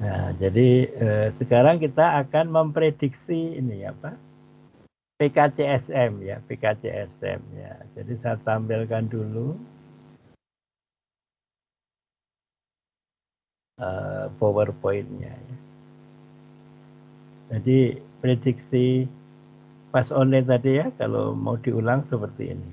Nah, jadi sekarang kita akan memprediksi ini apa? PKCSM ya, PKCSM ya. Jadi saya tampilkan dulu PowerPoint-nya ya. Jadi prediksi pas online tadi ya, kalau mau diulang seperti ini.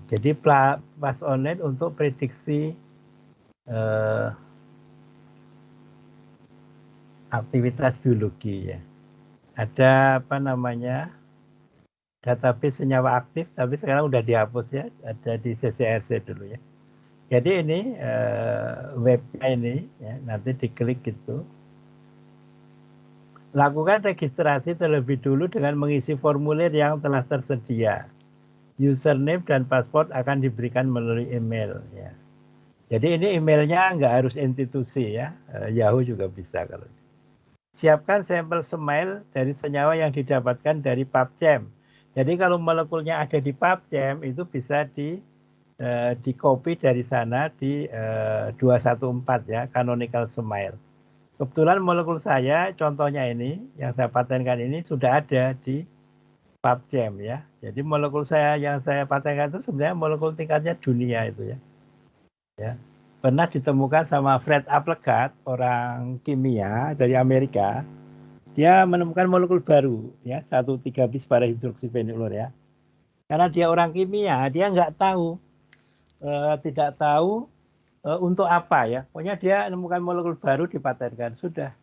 Jadi pas online untuk prediksi aktivitas biologi ya. Ada apa namanya, database senyawa aktif, tapi sekarang udah dihapus ya, ada di CCRC dulu ya. Jadi ini webnya ini ya, nanti diklik gitu. Lakukan registrasi terlebih dulu dengan mengisi formulir yang telah tersedia. Username dan password akan diberikan melalui email ya. Jadi ini emailnya nggak harus institusi ya, Yahoo juga bisa kalau. Siapkan sampel smile dari senyawa yang didapatkan dari PubChem. Jadi kalau molekulnya ada di PubChem itu bisa di copy dari sana di 214 ya, canonical smile. Kebetulan molekul saya, contohnya ini, yang saya patenkan ini sudah ada di PubChem ya. Jadi molekul saya yang saya patenkan itu sebenarnya molekul tingkatnya dunia itu ya. Ya. Pernah ditemukan sama Fred Applegate, orang kimia dari Amerika. Dia menemukan molekul baru ya, 1,3 bis parahidroksifenilur ya. Karena dia orang kimia, dia nggak tahu, tidak tahu untuk apa ya. Pokoknya dia menemukan molekul baru, dipatenkan sudah.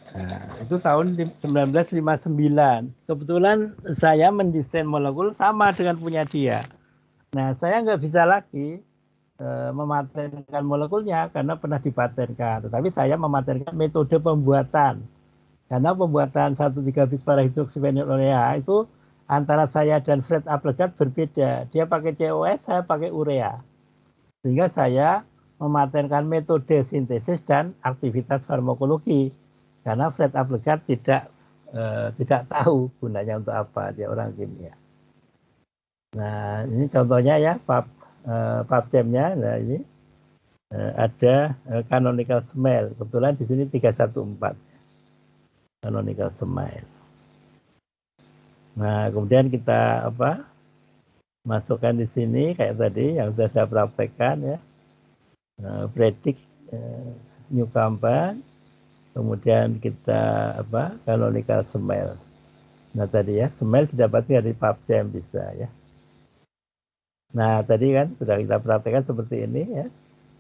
Nah, itu tahun 1959. Kebetulan saya mendesain molekul sama dengan punya dia. Nah, saya nggak bisa lagi mematenkan molekulnya karena pernah dipatenkan. Tetapi saya mematenkan metode pembuatan. Karena pembuatan 1,3 bis parahidroksifenilurea itu antara saya dan Fred Applegate berbeda. Dia pakai COS, saya pakai urea. Sehingga saya mematenkan metode sintesis dan aktivitas farmakologi. Karena Fred Applegate tidak tahu gunanya untuk apa, dia orang kimia. Nah, ini contohnya ya PubChem-nya. Nah, ini ada canonical smile. Kebetulan di sini 314 canonical smile. Nah, kemudian kita masukkan di sini kayak tadi yang sudah saya praktekkan ya. Predict Newcomb, kemudian kita canonical smell. Nah tadi ya, smell didapati dari PubChem bisa ya. Nah tadi kan sudah kita praktekkan seperti ini ya.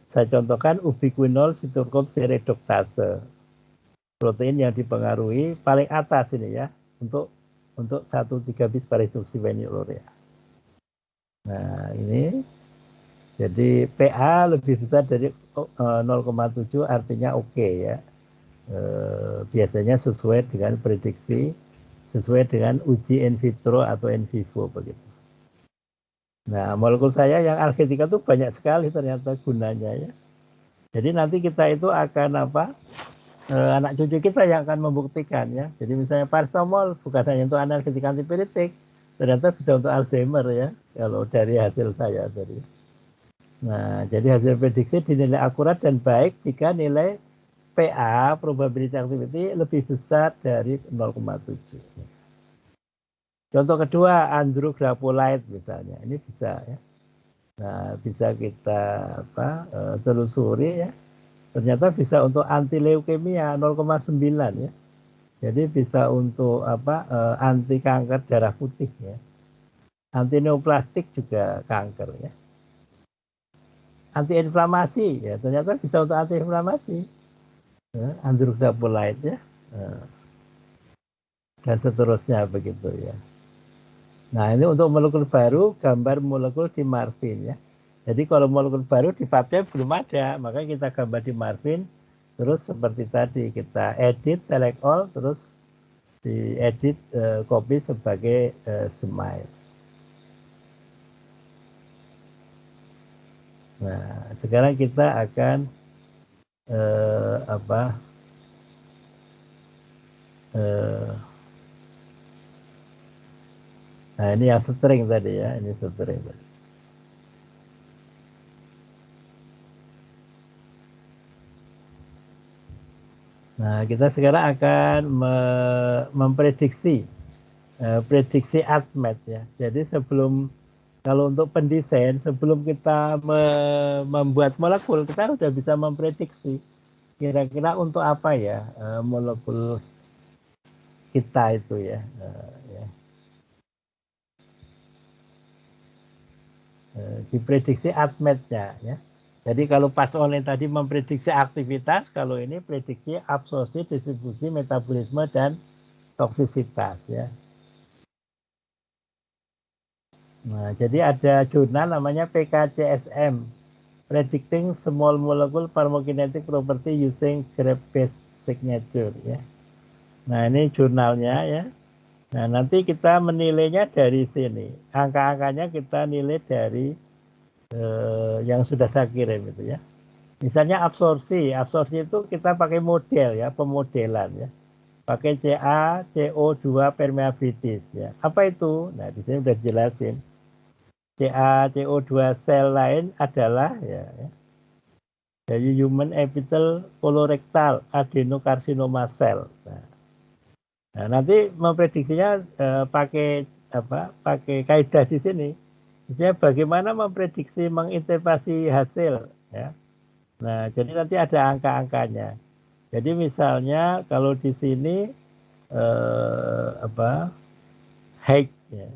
Saya contohkan ubiquinol citrocom-C reductase. Protein yang dipengaruhi paling atas ini ya, untuk 1,3 bis per instruksi fenilurea. Nah ini, jadi PA lebih besar dari 0,7 artinya oke ya. Biasanya sesuai dengan prediksi, sesuai dengan uji in vitro atau in vivo begitu. Nah, molekul saya yang alketika itu banyak sekali ternyata gunanya ya. Jadi nanti kita itu akan anak cucu kita yang akan membuktikan ya. Jadi misalnya paracetamol bukan hanya untuk analgetik antipiritik, ternyata bisa untuk Alzheimer ya. Kalau dari hasil saya tadi. Nah, jadi hasil prediksi dinilai akurat dan baik jika nilai PA probability activity lebih besar dari 0,7. Contoh kedua, andrograpolite misalnya, ini bisa ya. Nah, bisa kita telusuri ya. Ternyata bisa untuk anti leukemia 0,9 ya. Jadi bisa untuk anti kanker darah putih ya. Anti neoplastik juga kanker ya. Anti inflamasi ya, ternyata bisa untuk anti inflamasi. Ya, andrograpolite ya. Dan seterusnya begitu ya. Nah ini untuk molekul baru, gambar molekul di marvin ya. Jadi kalau molekul baru di PubChem belum ada, maka kita gambar di marvin, terus seperti tadi kita edit, select all, terus diedit copy sebagai smile. Nah sekarang kita akan nah ini yang string tadi ya, ini string tadi. Nah kita sekarang akan memprediksi prediksi ADMET ya. Jadi kalau untuk pendesain sebelum kita membuat molekul kita sudah bisa memprediksi kira-kira untuk apa ya molekul kita itu ya. Diprediksi ADMET-nya ya. Jadi kalau pas online tadi memprediksi aktivitas, kalau ini prediksi absorpsi, distribusi, metabolisme dan toksisitas ya. Nah, jadi ada jurnal namanya PKCSM, Predicting Small Molecule Pharmacokinetic Property Using Graph-Based Signature ya. Nah, ini jurnalnya ya. Nah, nanti kita menilainya dari sini. Angka-angkanya kita nilai dari yang sudah saya kirim itu ya. Misalnya absorpsi itu kita pakai model ya, pemodelan ya. Pakai Ca, CO2 permeabilitas ya. Apa itu? Nah, di sini sudah dijelasin. Ca, CO2 sel lain adalah dari human epithelial colorectal adenocarcinoma cell. Nah, nanti memprediksinya pakai kaidah di sini. Misalnya bagaimana memprediksi menginterpretasi hasil ya. Nah, jadi nanti ada angka-angkanya. Jadi misalnya kalau di sini High ya.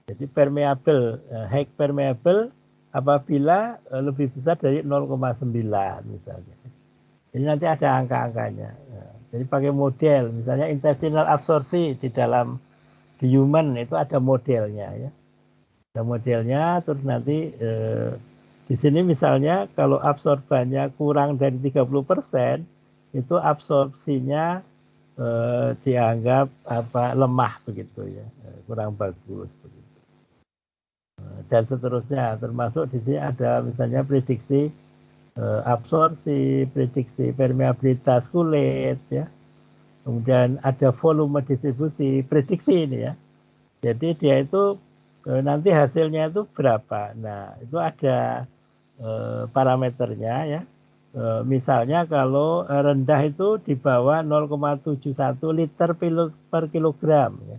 Jadi permeable, high permeable apabila lebih besar dari 0,9 misalnya. Jadi nanti ada angka-angkanya. Jadi pakai model, misalnya intestinal absorpsi di human itu ada modelnya ya. Ada modelnya, terus nanti di sini misalnya kalau absorbannya kurang dari 30%, itu absorpsinya dianggap lemah begitu ya, kurang bagus begitu. Dan seterusnya, termasuk di sini ada misalnya prediksi absorpsi, prediksi permeabilitas kulit ya. Kemudian ada volume distribusi, prediksi ini ya. Jadi dia itu nanti hasilnya itu berapa. Nah, itu ada parameternya ya. Misalnya kalau rendah itu di bawah 0,71 liter per kilogram ya.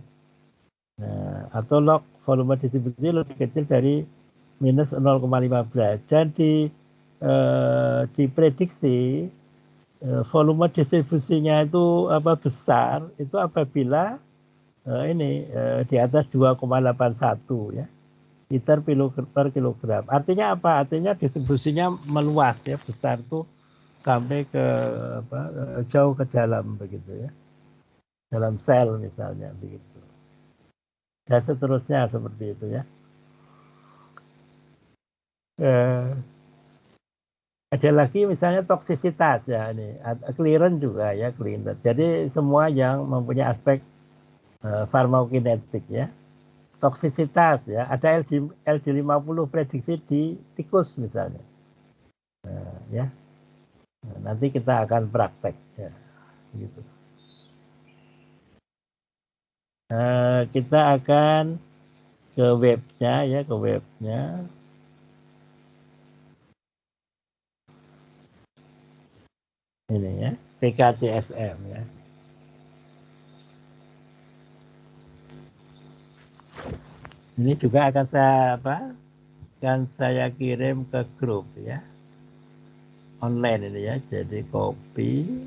Nah, atau log volume distribusi lebih kecil dari minus 0,15. Dan di diprediksi volume distribusinya itu besar itu apabila di atas 2,81 ya liter per kilogram. Artinya apa? Artinya distribusinya meluas ya, besar tuh sampai ke jauh ke dalam begitu ya. Dalam sel misalnya begitu. Dan seterusnya seperti itu ya. Ada lagi misalnya toksisitas ya ini, clearance juga ya clearance. Jadi semua yang mempunyai aspek farmakokinetik ya. Toksisitas ya, ada LD50 prediksi di tikus misalnya. Ya. Nanti kita akan praktek ya. Gitu. Kita akan ke webnya ya, ke webnya. Ini ya, PKCSM ya. Ini juga akan saya kirim ke grup ya. Online ini ya, jadi copy.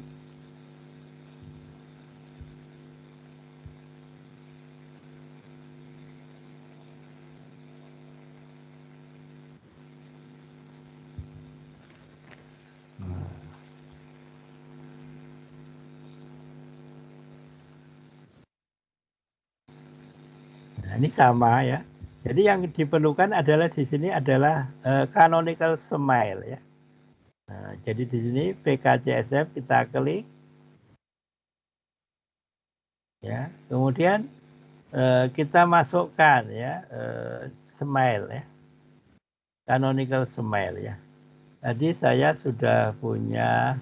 Nah, ini sama ya. Jadi yang diperlukan adalah di sini adalah canonical smile ya. Nah, jadi di sini PKCSF kita klik ya. Kemudian kita masukkan ya smile ya. Canonical smile ya. Tadi saya sudah punya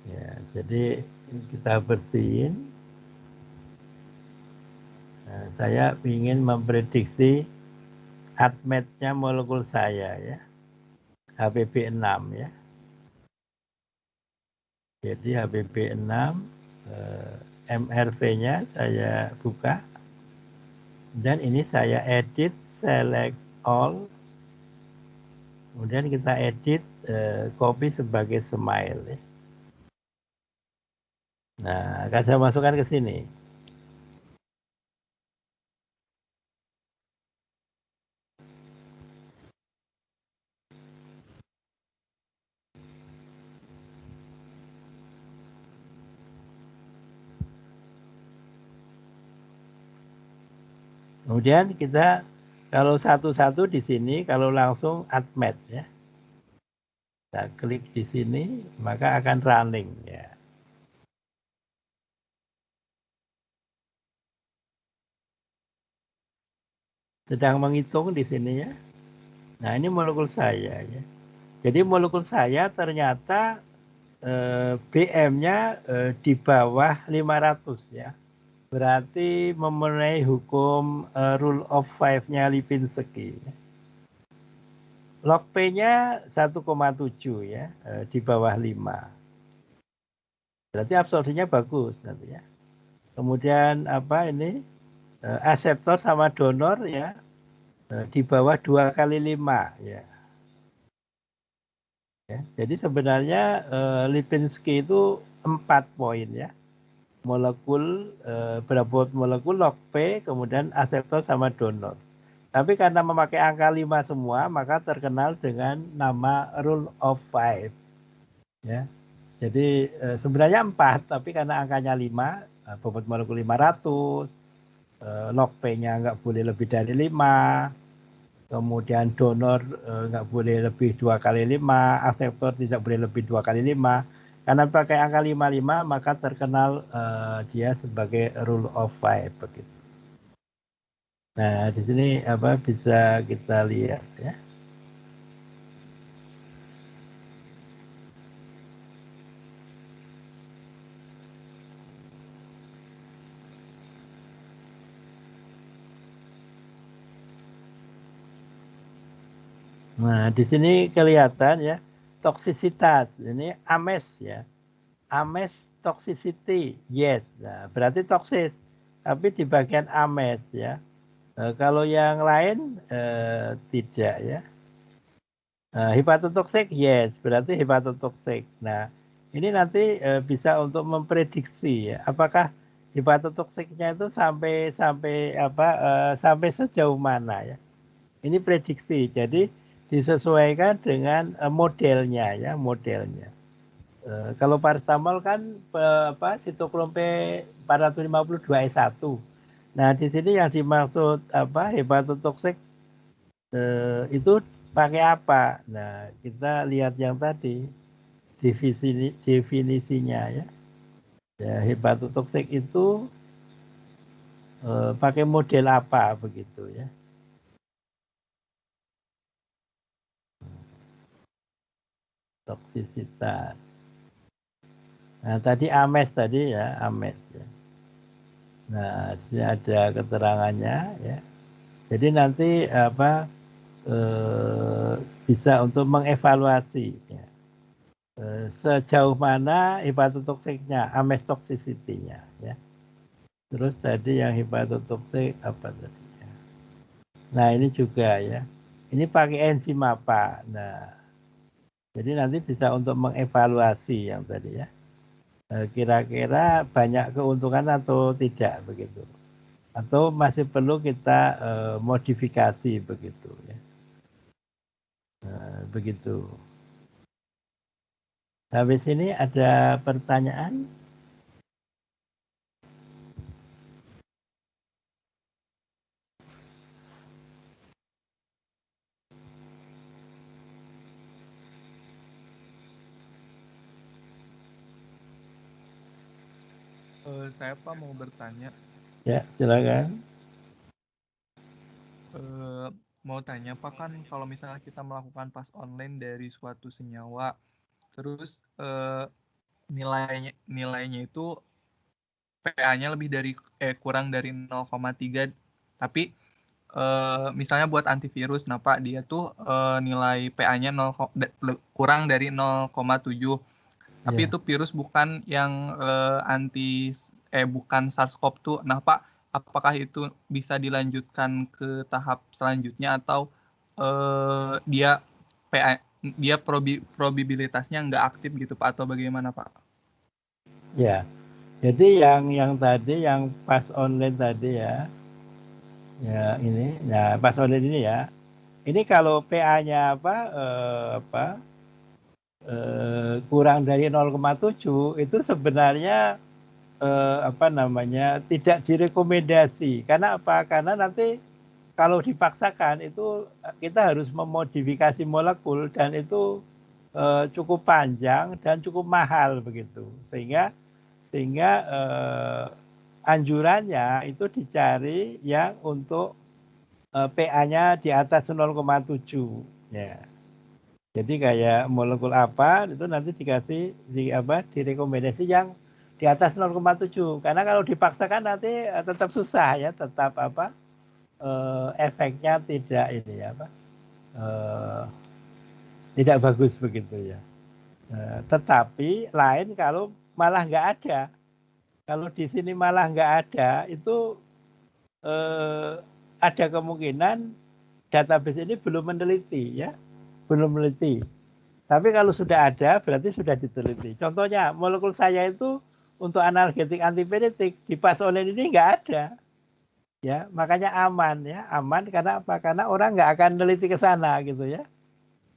ya, jadi kita bersihin. Nah, saya ingin memprediksi ADMET-nya molekul saya ya, HPB6 ya. Jadi HPB6 MRV-nya saya buka dan ini saya edit, select all, kemudian kita edit copy sebagai smile ya. Nah, akan saya masukkan ke sini. Kemudian kita kalau satu-satu di sini, kalau langsung ADMET ya. Kita klik di sini, maka akan running ya. Sedang menghitung di sini ya. Nah, ini molekul saya ya. Jadi molekul saya ternyata BM-nya di bawah 500 ya. Berarti memenuhi hukum rule of 5-nya Lipinski. Log P-nya 1,7 ya, di bawah 5. Berarti absorpsinya bagus nanti ya. Kemudian aseptor sama donor ya di bawah 2x5 ya. Jadi sebenarnya Lipinski itu 4 poin ya. Molekul berbobot molekul log P, kemudian aseptor sama donor. Tapi karena memakai angka 5 semua, maka terkenal dengan nama rule of 5. Ya. Jadi sebenarnya 4, tapi karena angkanya 5, bobot molekul 500, log P-nya nggak boleh lebih dari 5, kemudian donor nggak boleh lebih 2x5, aseptor tidak boleh lebih 2x5. Karena pakai angka 55 maka terkenal dia sebagai rule of 5 begitu. Nah, di sini bisa kita lihat ya. Nah, di sini kelihatan ya toksisitas. Ini AMES ya. AMES toxicity, yes. Nah, berarti toksis. tapi di bagian ames ya. Kalau yang lain tidak ya. Hepatotoksik yes, berarti hepatotoksik. Nah, ini nanti bisa untuk memprediksi ya, apakah hepatotoksiknya itu sampai sejauh mana ya. Ini prediksi. Jadi disesuaikan dengan modelnya ya, modelnya. Kalau paracetamol kan sitokrom P452E1. Nah, di sini yang dimaksud hepatotoksik itu pakai apa? Nah, kita lihat yang tadi definisinya ya. Ya, hepatotoksik itu pakai model apa begitu ya? Toksisitas. Nah, tadi AMES tadi ya, AMES ya. Nah, di sini ada keterangannya ya. Jadi nanti bisa untuk mengevaluasi ya. Sejauh mana hepatotoksiknya, AMES toxicity-nya ya. Terus tadi yang hepatotoksik apa tadi ya. Nah, ini juga ya. Ini pakai enzim apa? Nah, jadi nanti bisa untuk mengevaluasi yang tadi ya. Kira-kira banyak keuntungan atau tidak begitu. Atau masih perlu kita modifikasi begitu ya. Begitu. Habis ini ada pertanyaan? Saya Pak mau bertanya. Ya, silakan. Mau tanya Pak, kan kalau misalnya kita melakukan pas online dari suatu senyawa, terus nilainya itu PA-nya kurang dari 0,3, tapi misalnya buat antivirus, nah Pak, dia tuh nilai PA-nya kurang dari 0,7. Tapi itu virus bukan yang bukan SARS-CoV-2. Nah Pak, apakah itu bisa dilanjutkan ke tahap selanjutnya atau dia probabilitasnya nggak aktif gitu Pak, atau bagaimana Pak? Ya, jadi yang tadi yang pas online tadi ya, ini, ya pas online ini ya, ini kalau PA-nya kurang dari 0,7 itu sebenarnya tidak direkomendasi. Karena apa? Karena nanti kalau dipaksakan itu kita harus memodifikasi molekul dan itu cukup panjang dan cukup mahal begitu. Sehingga anjurannya itu dicari yang untuk PA-nya di atas 0,7 ya. Jadi kayak molekul apa itu nanti dikasih direkomendasi yang di atas 0,7 karena kalau dipaksakan nanti tetap susah ya, tetap efeknya tidak bagus begitu ya. Tetapi lain kalau malah nggak ada. Kalau di sini malah nggak ada, itu ada kemungkinan database ini belum meneliti ya, belum meneliti. Tapi kalau sudah ada, berarti sudah diteliti. Contohnya, molekul saya itu untuk analgetik antipiretik di pas online ini nggak ada, ya. Makanya aman ya, aman karena apa? Karena orang nggak akan meneliti ke sana gitu ya.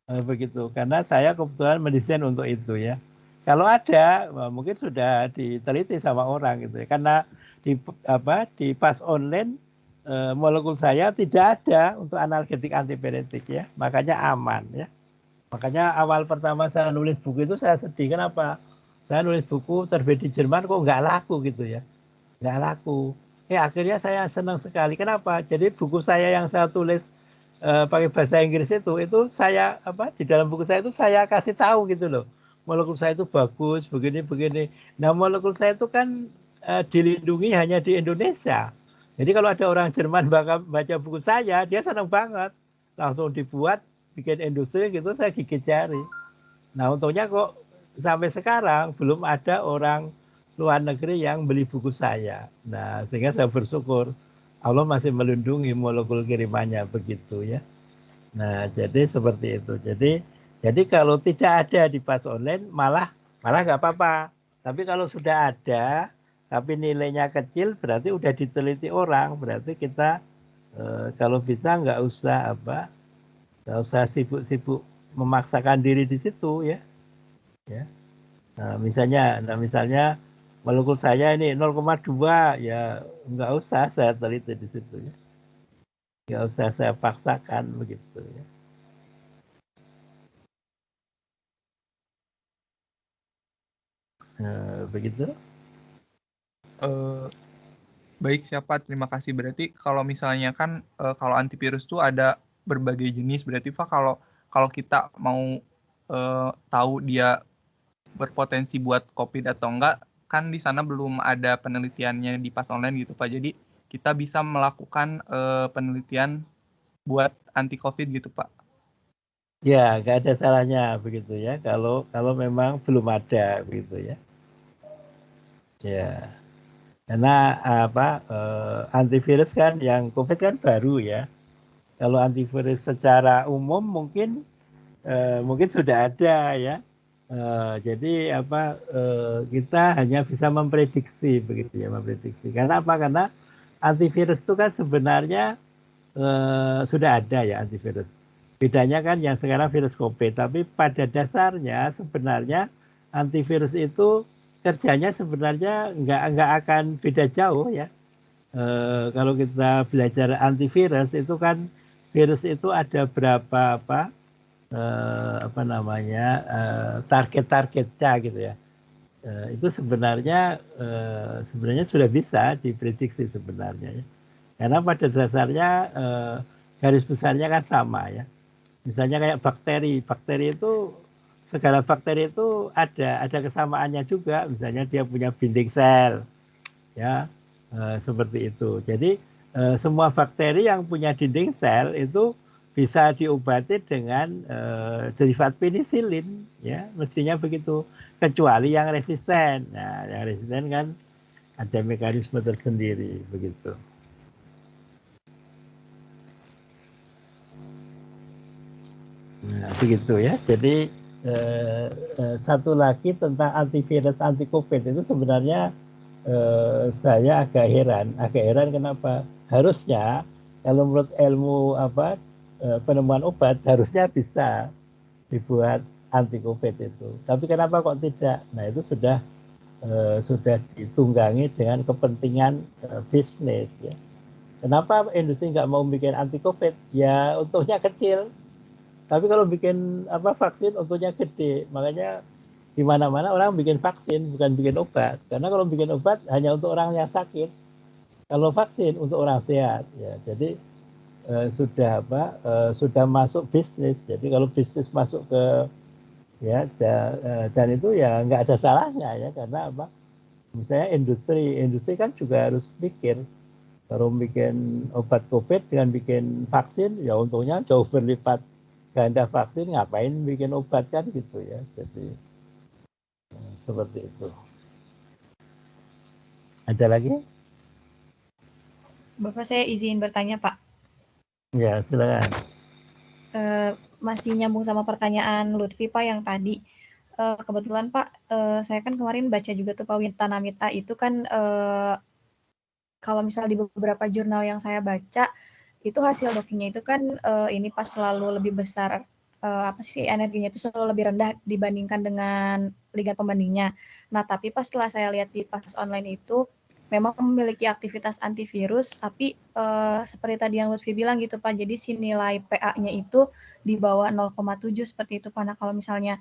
Begitu. Karena saya kebetulan mendesain untuk itu ya. Kalau ada, mungkin sudah diteliti sama orang gitu ya. Karena di pas online molekul saya tidak ada untuk analgetik antipiretik ya. Makanya aman ya. Makanya awal pertama saya nulis buku itu saya sedih. Kenapa? Saya nulis buku terbit di Jerman kok nggak laku gitu ya. Nggak laku. Akhirnya saya senang sekali. Kenapa? Jadi buku saya yang saya tulis pakai bahasa Inggris itu saya di dalam buku saya itu saya kasih tahu gitu loh. Molekul saya itu bagus, begini. Nah, molekul saya itu kan dilindungi hanya di Indonesia. Jadi kalau ada orang Jerman baca buku saya, dia senang banget. Langsung dibuat, bikin industri gitu, saya gigit jari. Nah, untungnya kok sampai sekarang belum ada orang luar negeri yang beli buku saya. Nah, sehingga saya bersyukur Allah masih melindungi molekul kirimannya begitu ya. Nah, jadi seperti itu. Jadi kalau tidak ada di pas online malah nggak apa-apa. Tapi kalau sudah ada tapi nilainya kecil berarti udah diteliti orang. Berarti kita kalau bisa nggak usah sibuk-sibuk memaksakan diri di situ ya. Ya. Misalnya molekul saya ini 0,2 ya nggak usah saya teliti di situ ya. Nggak usah saya paksakan begitu ya. Begitu. Baik, siapa? Terima kasih. Berarti kalau misalnya kan kalau antivirus tuh ada berbagai jenis. Berarti Pak kalau kita mau tahu dia berpotensi buat COVID atau enggak, kan di sana belum ada penelitiannya di pas online gitu Pak. Jadi kita bisa melakukan penelitian buat anti COVID gitu Pak. Ya, nggak ada salahnya begitu ya. Kalau memang belum ada begitu ya. Ya, karena antivirus kan yang COVID kan baru ya. Kalau antivirus secara umum mungkin sudah ada ya. Jadi kita hanya bisa memprediksi begitu ya, memprediksi. Karena apa? Karena antivirus itu kan sebenarnya sudah ada ya antivirus. Bedanya kan yang sekarang virus COVID, tapi pada dasarnya sebenarnya antivirus itu kerjanya sebenarnya nggak akan beda jauh ya. Kalau kita belajar antivirus itu kan virus itu ada berapa target-targetnya gitu ya. Itu sebenarnya sudah bisa diprediksi sebenarnya ya. Karena pada dasarnya garis besarnya kan sama ya. Misalnya kayak bakteri itu segala bakteri itu ada kesamaannya juga. Misalnya dia punya binding sel, ya seperti itu. Jadi semua bakteri yang punya dinding sel itu bisa diobati dengan derivat penisilin, ya mestinya begitu. Kecuali yang resisten. Nah, yang resisten kan ada mekanisme tersendiri begitu. Nah, begitu ya. Jadi satu lagi tentang antivirus anti COVID itu sebenarnya saya agak heran kenapa harusnya kalau menurut ilmu penemuan obat harusnya bisa dibuat anti COVID itu. Tapi kenapa kok tidak? Nah itu sudah ditunggangi dengan kepentingan bisnis ya. Kenapa industri nggak mau bikin anti COVID? Ya untungnya kecil. Tapi kalau bikin vaksin untungnya gede. Makanya di mana-mana orang bikin vaksin bukan bikin obat. Karena kalau bikin obat hanya untuk orang yang sakit. Kalau vaksin untuk orang sehat ya. Jadi sudah masuk bisnis. Jadi kalau bisnis masuk ke ya dan itu ya nggak ada salahnya ya karena apa? Misalnya industri kan juga harus pikir kalau bikin obat COVID dengan bikin vaksin ya untungnya jauh berlipat ganda vaksin ngapain bikin obat kan gitu ya. Jadi seperti itu. Ada lagi? Bapak saya izin bertanya Pak. Ya silakan. Masih nyambung sama pertanyaan Lutfi Pak yang tadi. Kebetulan Pak, saya kan kemarin baca juga tuh Pak Winta Namita itu kan kalau misalnya di beberapa jurnal yang saya baca itu hasil dockingnya itu kan ini pas selalu lebih besar energinya itu selalu lebih rendah dibandingkan dengan liga pembandingnya. Nah tapi pas setelah saya lihat di pas online itu memang memiliki aktivitas antivirus tapi seperti tadi yang Lutfi bilang gitu Pak, jadi si nilai PA-nya itu di bawah 0,7 seperti itu Pak. Nah kalau misalnya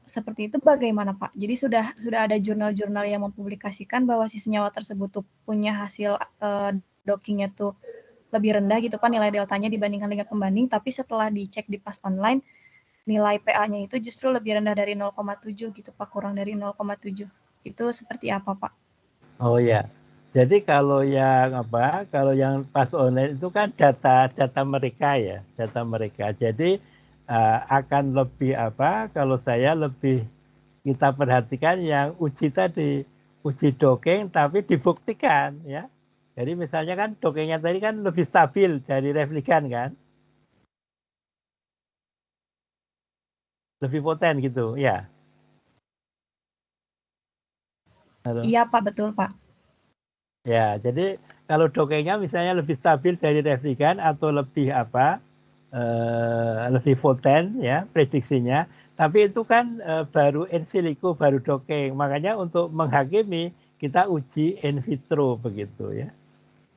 seperti itu bagaimana Pak? Jadi sudah ada jurnal-jurnal yang mempublikasikan bahwa si senyawa tersebut tuh punya hasil dockingnya tuh lebih rendah gitu Pak nilai deltanya dibandingkan dengan pembanding, tapi setelah dicek di pas online nilai PA-nya itu justru lebih rendah dari 0,7 gitu Pak, kurang dari 0,7. Itu seperti apa Pak? Oh ya. Jadi kalau yang pas online itu kan data mereka ya, data mereka. Jadi akan lebih kalau saya lebih kita perhatikan yang uji tadi, uji dongeng tapi dibuktikan ya. Jadi misalnya kan dongengnya tadi kan lebih stabil dari replikan kan, lebih poten gitu ya. Halo? Iya Pak, betul Pak. Ya, jadi kalau dongengnya misalnya lebih stabil dari replikan atau lebih apa, lebih poten ya prediksinya, tapi itu kan baru in silico, baru dongeng. Makanya untuk menghakimi kita uji in vitro begitu ya.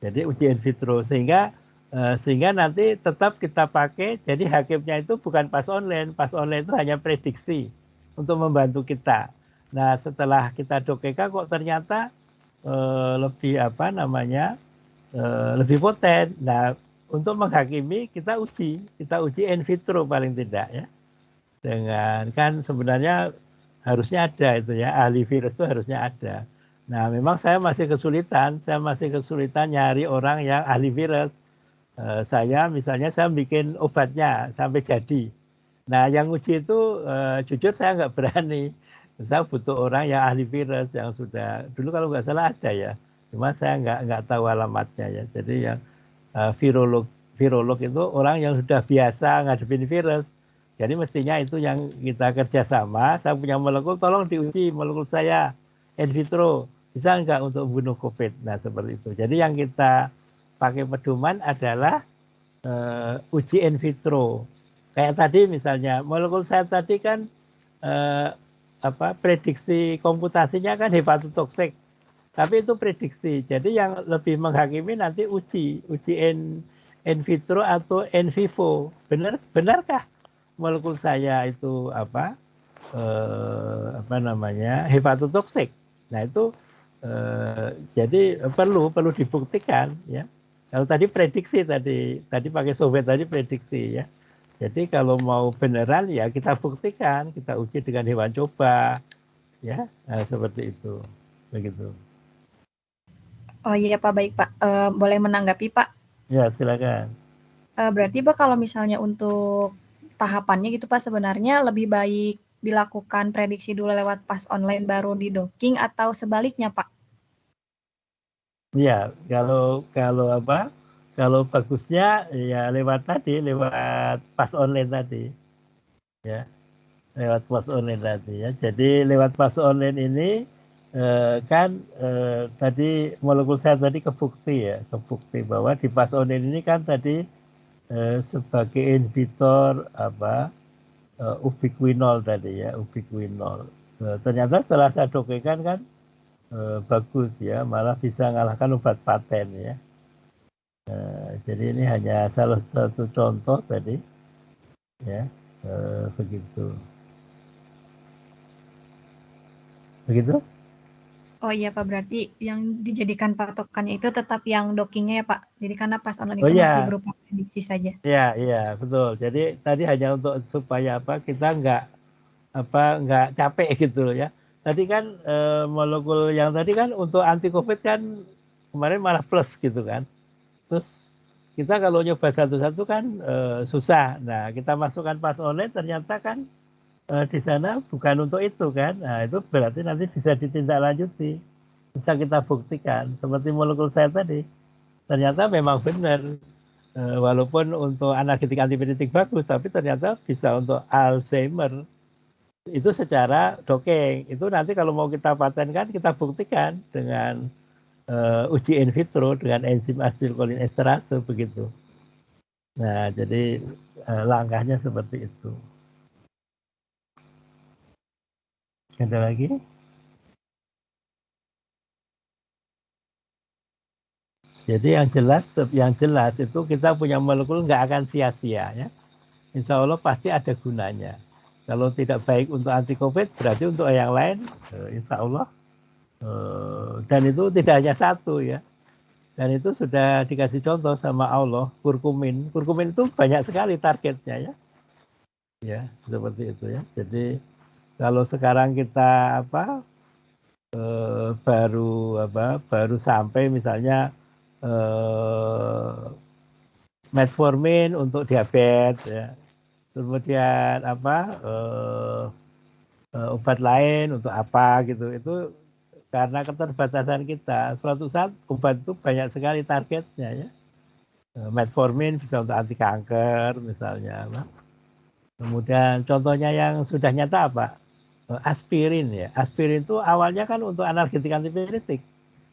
Jadi uji in vitro sehingga nanti tetap kita pakai. Jadi hakimnya itu bukan pas online itu hanya prediksi untuk membantu kita. Nah setelah kita dongengkan kok ternyata lebih apa namanya lebih poten. Nah untuk menghakimi kita uji in vitro paling tidak ya, dengan kan sebenarnya harusnya ada itu ya, ahli virus itu harusnya ada. Nah memang saya masih kesulitan nyari orang yang ahli virus. Saya misalnya saya bikin obatnya sampai jadi. Nah yang uji itu jujur saya nggak berani. Saya butuh orang yang ahli virus yang sudah dulu kalau nggak salah ada ya. Cuma saya nggak tahu alamatnya ya. Jadi yang virolog itu orang yang sudah biasa ngadepin virus. Jadi mestinya itu yang kita kerjasama. Saya punya molekul, tolong diuji molekul saya in vitro. Bisa nggak untuk membunuh COVID? Nah seperti itu. Jadi yang kita pakai pedoman adalah uji in vitro. Kayak tadi misalnya molekul saya tadi kan prediksi komputasinya kan hepatotoksik. Tapi itu prediksi. Jadi yang lebih menghakimi nanti uji in vitro atau in vivo. Benarkah molekul saya itu hepatotoksik? Nah itu jadi perlu dibuktikan ya. Kalau tadi prediksi tadi pakai software tadi prediksi ya. Jadi kalau mau beneran ya kita buktikan, kita uji dengan hewan coba ya, seperti itu. Begitu. Oh iya Pak, baik Pak. Boleh menanggapi Pak? Ya silakan. Berarti Pak kalau misalnya untuk tahapannya gitu Pak, sebenarnya lebih baik dilakukan prediksi dulu lewat pas online baru di docking atau sebaliknya Pak? Iya, kalau bagusnya ya lewat pas online tadi, ya lewat pas online tadi ya. Jadi lewat pas online ini tadi molekul saya tadi kebukti bahwa di pas online ini kan tadi sebagai inhibitor ubiquinol tadi ya, ubiquinol. Ternyata setelah saya dongengkan kan bagus ya, malah bisa mengalahkan obat paten ya. Jadi ini hanya salah satu contoh tadi, ya begitu. Begitu? Oh iya Pak, berarti yang dijadikan patokannya itu tetap yang dockingnya ya Pak. Jadi karena pas online Oh itu masih iya, berupa prediksi saja. iya betul. Jadi tadi hanya untuk supaya kita nggak capek gitu loh ya. Tadi kan molekul yang tadi kan untuk anti COVID kan kemarin malah plus gitu kan. Terus kita kalau nyoba satu-satu kan susah. Nah kita masukkan pas online ternyata kan di sana bukan untuk itu kan. Nah itu berarti nanti bisa ditindaklanjuti. Bisa kita buktikan. Seperti molekul saya tadi. Ternyata memang benar. Walaupun untuk analgetik antipyretik bagus, tapi ternyata bisa untuk Alzheimer. Itu secara dongeng. Itu nanti kalau mau kita patenkan, kita buktikan dengan uji in vitro dengan enzim asetilkolin esterase begitu. Nah, jadi langkahnya seperti itu. Ada lagi? Jadi yang jelas itu kita punya molekul nggak akan sia-sia ya. Insya Allah pasti ada gunanya. Kalau tidak baik untuk anti COVID, berarti untuk yang lain, insya Allah. Dan itu tidak hanya satu ya. Dan itu sudah dikasih contoh sama Allah, kurkumin. Kurkumin itu banyak sekali targetnya ya. Ya, seperti itu ya. Jadi kalau sekarang kita baru sampai misalnya metformin untuk diabetes ya. Kemudian obat lain untuk apa gitu. Itu karena keterbatasan kita. Suatu saat obat itu banyak sekali targetnya ya. Metformin bisa untuk anti kanker misalnya. Kemudian contohnya yang sudah nyata apa? Aspirin ya. Aspirin itu awalnya kan untuk analgetik antipiretik.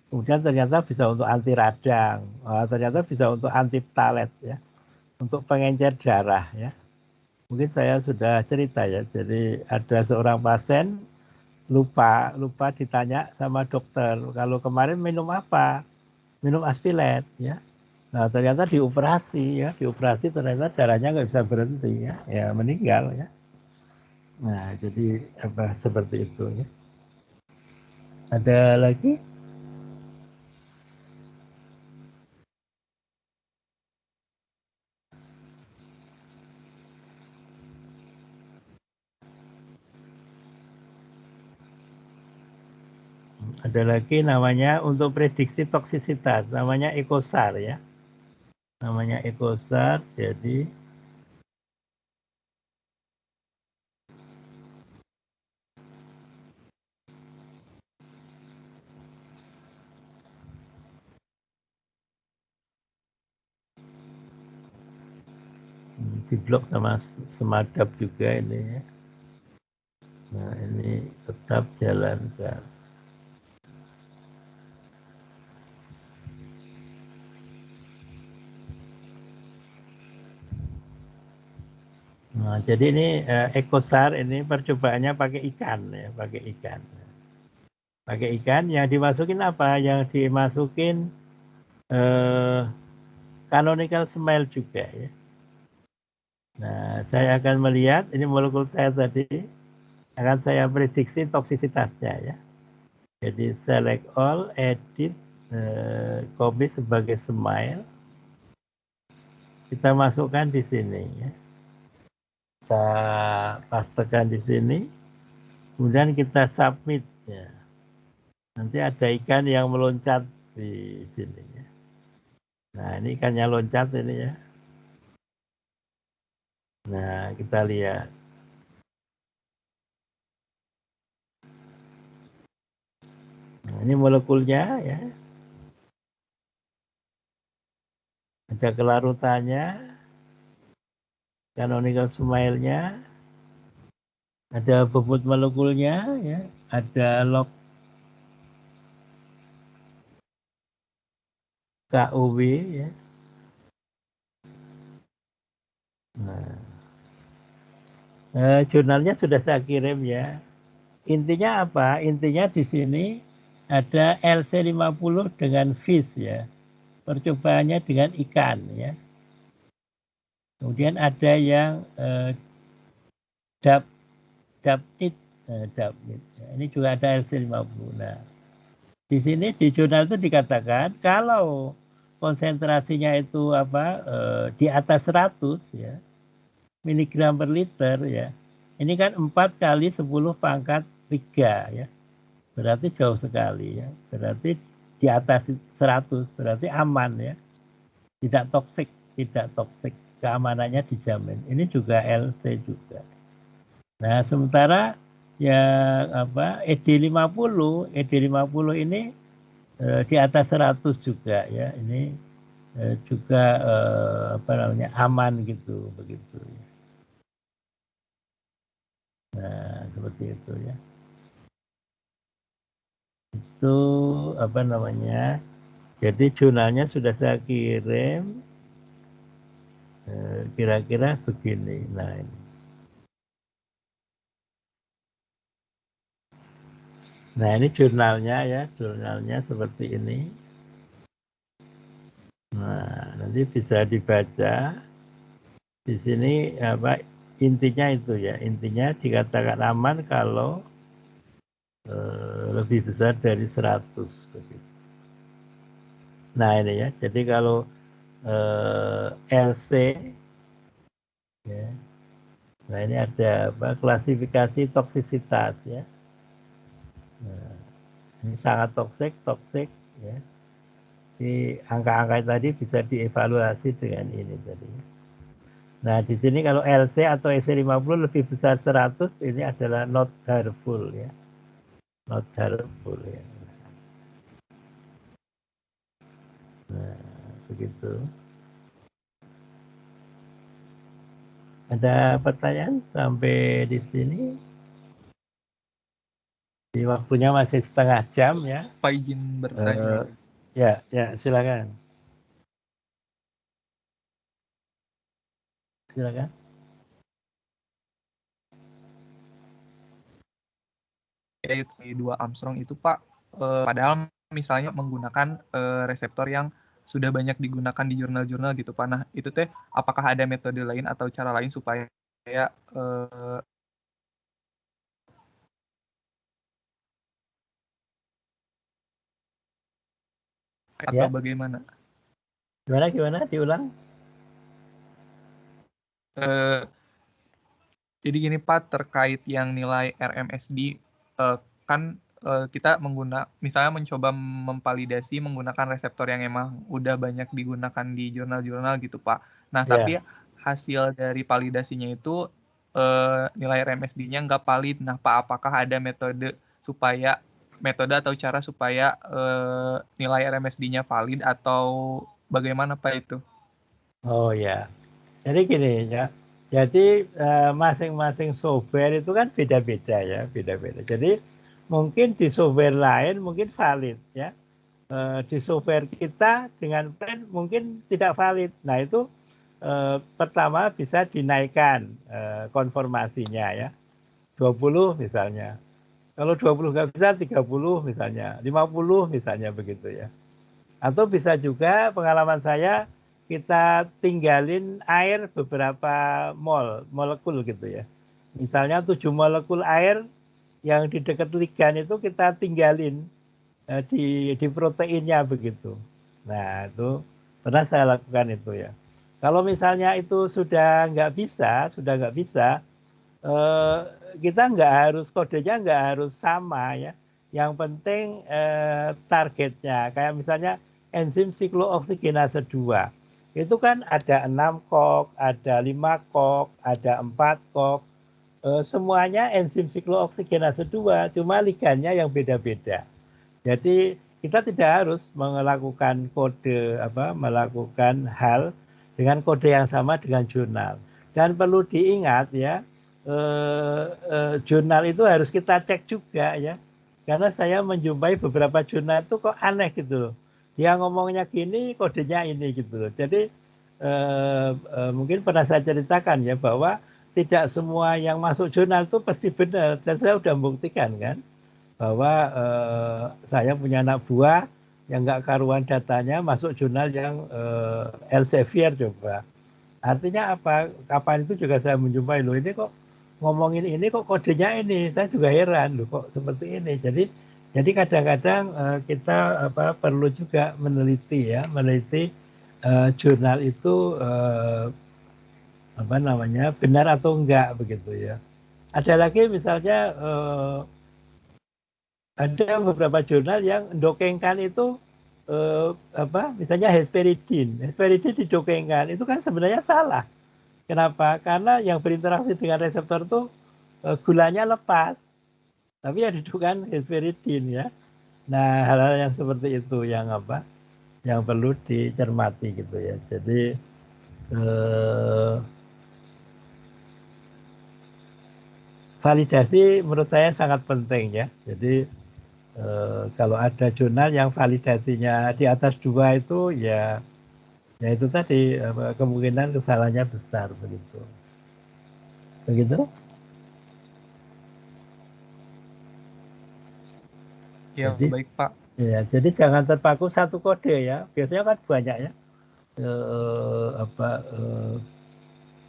Kemudian ternyata bisa untuk anti radang, ternyata bisa untuk anti ptalet ya, untuk pengencer darah ya. Mungkin saya sudah cerita ya. Jadi ada seorang pasien lupa ditanya sama dokter, kalau kemarin minum apa? Minum Aspilet ya. Nah ternyata dioperasi ya, dioperasi ternyata darahnya nggak bisa berhenti ya meninggal ya. Nah jadi apa seperti itu ya. Ada lagi? Ada lagi namanya untuk prediksi toksisitas, namanya ECOSAR ya. Namanya ECOSAR, jadi diblok sama Semadap juga ini ya. Nah ini tetap jalankan. Nah, jadi ini ECOSAR ini percobaannya pakai ikan ya, pakai ikan. Pakai ikan yang dimasukin apa? Yang dimasukin canonical smile juga ya. Nah, saya akan melihat ini molekul saya tadi akan saya prediksi toksisitasnya ya. Jadi select all, edit, copy sebagai smile. Kita masukkan di sini ya. Kita pastekan di sini. Kemudian kita submit ya. Nanti ada ikan yang meloncat di sini ya. Nah, ini ikannya loncat ini ya. Nah, kita lihat. Nah, ini molekulnya ya. Ada kelarutannya, canonical smile-nya, ada bobot molekulnya ya, ada log KOW ya. Nah, jurnalnya sudah saya kirim ya. Intinya apa? Intinya di sini ada LC50 dengan fish ya. Percobaannya dengan ikan ya. Kemudian ada yang dapnit. Ini juga ada LC50. Nah, di sini di jurnal itu dikatakan kalau konsentrasinya itu di atas 100 ya, miligram per liter ya. Ini kan 4 kali 10 pangkat 3 ya. Berarti jauh sekali ya. Berarti di atas 100 berarti aman ya. Tidak toksik, tidak toksik. Keamanannya dijamin. Ini juga LC juga. Nah, sementara yang ED50 ini di atas 100 juga ya. Ini juga aman gitu begitu ya. Nah, seperti itu ya. Itu jadi jurnalnya sudah saya kirim. Kira-kira begini. Nah, ini. Nah, ini jurnalnya ya, jurnalnya seperti ini. Nah, nanti bisa dibaca. Di sini intinya itu ya, intinya dikatakan aman kalau lebih besar dari 100 begitu. Nah, ini ya. Jadi kalau LC ya. Nah, ini ada klasifikasi toksisitas ya. Nah, ini sangat toksik ya. Di angka-angka tadi bisa dievaluasi dengan ini tadi. Nah, di sini kalau LC atau EC50 lebih besar 100, ini adalah not harmful ya. Not harmful ya. Nah, begitu. Ada pertanyaan sampai di sini? Di waktunya masih setengah jam ya. Pak izin bertanya. Ya, silakan. Silakan. Di 2 Armstrong itu Pak, padahal misalnya menggunakan reseptor yang sudah banyak digunakan di jurnal-jurnal gitu Pak. Nah itu teh apakah ada metode lain atau cara lain supaya atau bagaimana? Gimana? Diulang. Jadi gini Pak, terkait yang nilai RMSD, kan kita misalnya mencoba memvalidasi menggunakan reseptor yang emang udah banyak digunakan di jurnal-jurnal gitu Pak. Nah tapi hasil dari validasinya itu nilai RMSD-nya nggak valid. Nah Pak, apakah ada metode atau cara supaya nilai RMSD-nya valid atau bagaimana Pak itu? Oh ya, jadi gini ya. Jadi masing-masing software itu kan beda-beda ya, beda-beda. Jadi mungkin di software lain mungkin valid ya. Di software kita dengan plan mungkin tidak valid. Nah itu pertama bisa dinaikkan konformasinya ya. 20 misalnya. Kalau 20 nggak bisa 30 misalnya, 50 misalnya begitu ya. Atau bisa juga pengalaman saya kita tinggalin air beberapa molekul gitu ya. Misalnya 7 molekul air yang di dekat ligan itu kita tinggalin di proteinnya begitu. Nah itu pernah saya lakukan itu ya. Kalau misalnya itu sudah nggak bisa, eh, kita nggak harus kodenya nggak harus sama ya. Yang penting targetnya, kayak misalnya enzim siklooksigenase 2. Itu kan ada 6 kok, ada 5 kok, ada 4 kok. Semuanya enzim siklooksigenase 2, cuma ligannya yang beda-beda. Jadi kita tidak harus melakukan hal dengan kode yang sama dengan jurnal. Dan perlu diingat ya, jurnal itu harus kita cek juga ya. Karena saya menjumpai beberapa jurnal itu kok aneh gitu loh. Dia ngomongnya gini, kodenya ini gitu loh. Jadi mungkin pernah saya ceritakan ya bahwa tidak semua yang masuk jurnal itu pasti benar. Dan saya sudah membuktikan kan bahwa saya punya anak buah yang nggak karuan datanya masuk jurnal yang Elsevier coba. Artinya apa? Kapan itu juga saya menjumpai loh ini kok ngomongin ini kok kodenya ini. Saya juga heran loh kok seperti ini. Jadi kadang-kadang kita perlu juga meneliti jurnal itu benar atau enggak begitu ya. Ada lagi misalnya ada beberapa jurnal yang mendokengkan itu misalnya hesperidin didokengkan itu kan sebenarnya salah. Kenapa? Karena yang berinteraksi dengan reseptor itu gulanya lepas, tapi ya didokengkan hesperidin ya. Nah hal-hal yang seperti itu yang perlu dicermati gitu ya. Jadi validasi menurut saya sangat penting ya. Jadi kalau ada jurnal yang validasinya di atas 2 itu ya itu tadi kemungkinan kesalahannya besar begitu. Begitu? Ya baik Pak. Ya, jadi jangan terpaku satu kode ya. Biasanya kan banyak ya.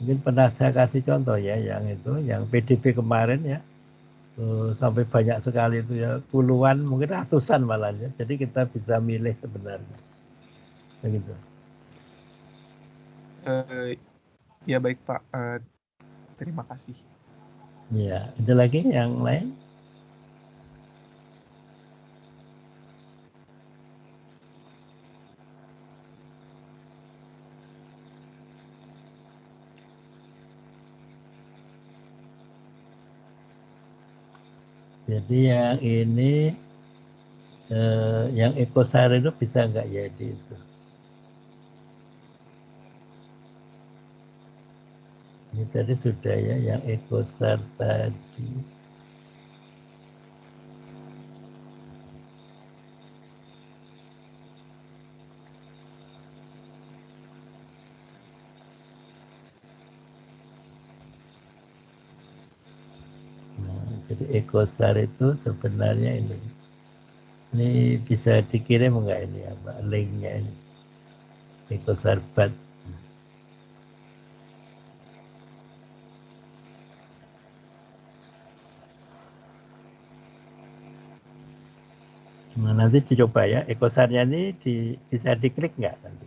Mungkin pernah saya kasih contoh ya yang PDB kemarin ya. Sampai banyak sekali itu ya, puluhan mungkin ratusan malah ya. Jadi kita bisa milih sebenarnya. Begitu. Ya baik Pak, terima kasih. Ya, ada lagi yang lain? Jadi yang ini yang ekosar itu bisa nggak jadi itu? Ini tadi sudah ya, yang ekosar tadi. Nah, jadi ekosar itu sebenarnya ini bisa dikirim nggak ini apa linknya ini ekosar bat. Nah, nanti dicoba ya, ekosarnya ini bisa diklik nggak nanti?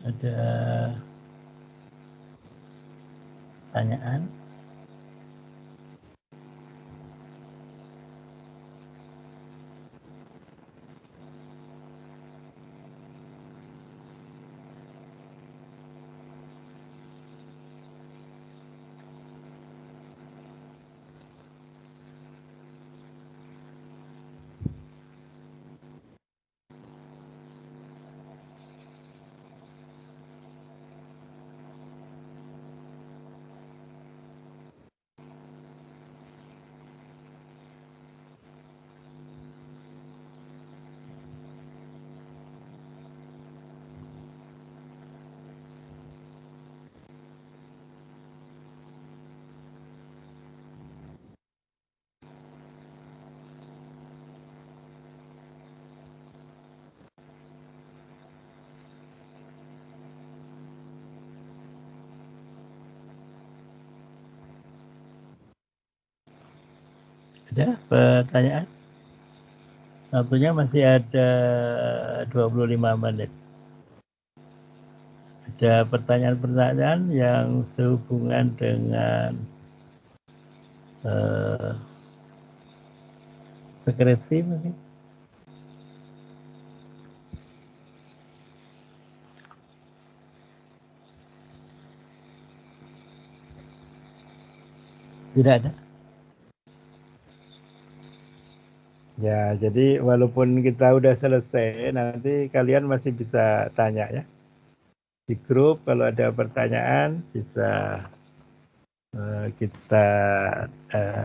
Ada pertanyaan? Ada pertanyaan? Waktunya masih ada 25 menit. Ada pertanyaan-pertanyaan yang sehubungan dengan skripsi mungkin? Tidak ada? Ya, jadi walaupun kita udah selesai, nanti kalian masih bisa tanya ya. Di grup kalau ada pertanyaan bisa kita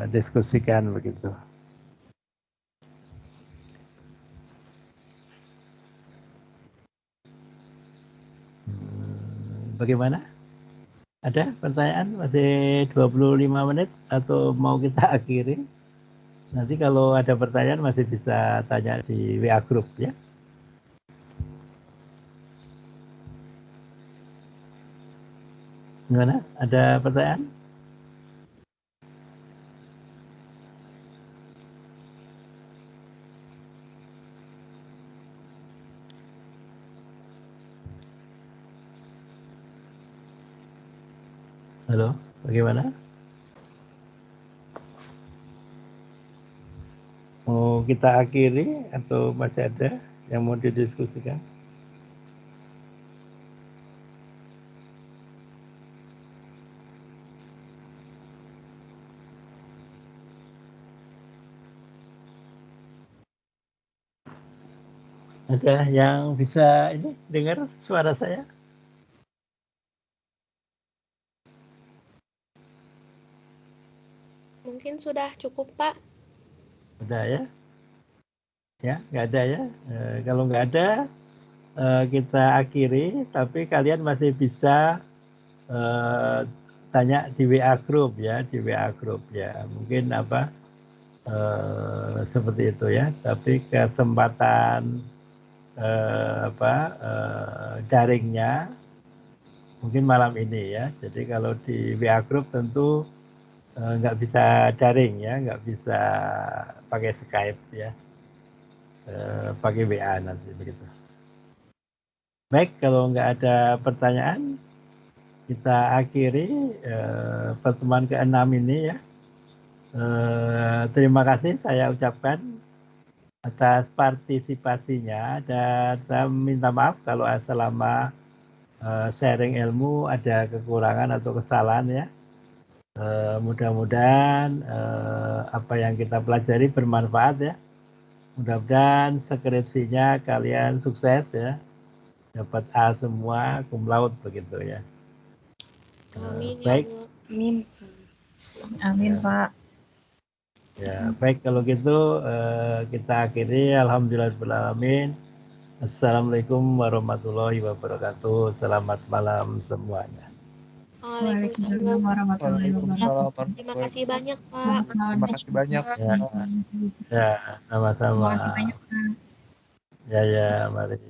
diskusikan begitu. Bagaimana? Ada pertanyaan? Masih 25 menit atau mau kita akhiri? Nanti kalau ada pertanyaan masih bisa tanya di WA Group ya. Gimana? Ada pertanyaan? Halo, bagaimana? Mau kita akhiri atau masih ada yang mau didiskusikan? Ada yang bisa ini dengar suara saya? Mungkin sudah cukup, Pak. Udah ya? Ya, nggak ada ya. Kalau nggak ada, kita akhiri. Tapi kalian masih bisa tanya di WA group ya, di WA group ya. Mungkin apa seperti itu ya. Tapi kesempatan daringnya mungkin malam ini ya. Jadi kalau di WA group tentu nggak bisa daring ya, nggak bisa pakai Skype ya, pakai WA nanti begitu. Baik, kalau nggak ada pertanyaan, kita akhiri pertemuan ke-6 ini ya. Terima kasih saya ucapkan atas partisipasinya dan saya minta maaf kalau selama sharing ilmu ada kekurangan atau kesalahan ya. Mudah-mudahan apa yang kita pelajari bermanfaat ya. Mudah-mudahan skripsinya kalian sukses ya. Dapat A semua, cum laude begitu ya. Amin ya Baik. Allah. Amin. Amin, Pak. Ya, baik kalau gitu kita akhiri. Alhamdulillahirrahmanirrahim. Assalamualaikum warahmatullahi wabarakatuh. Selamat malam semuanya. Waalaikumsalam. warahmatullahi wabarakatuh. Terima kasih banyak, Pak. Terima kasih banyak. Ya, sama-sama. Terima kasih banyak, Pak. Ya, mari.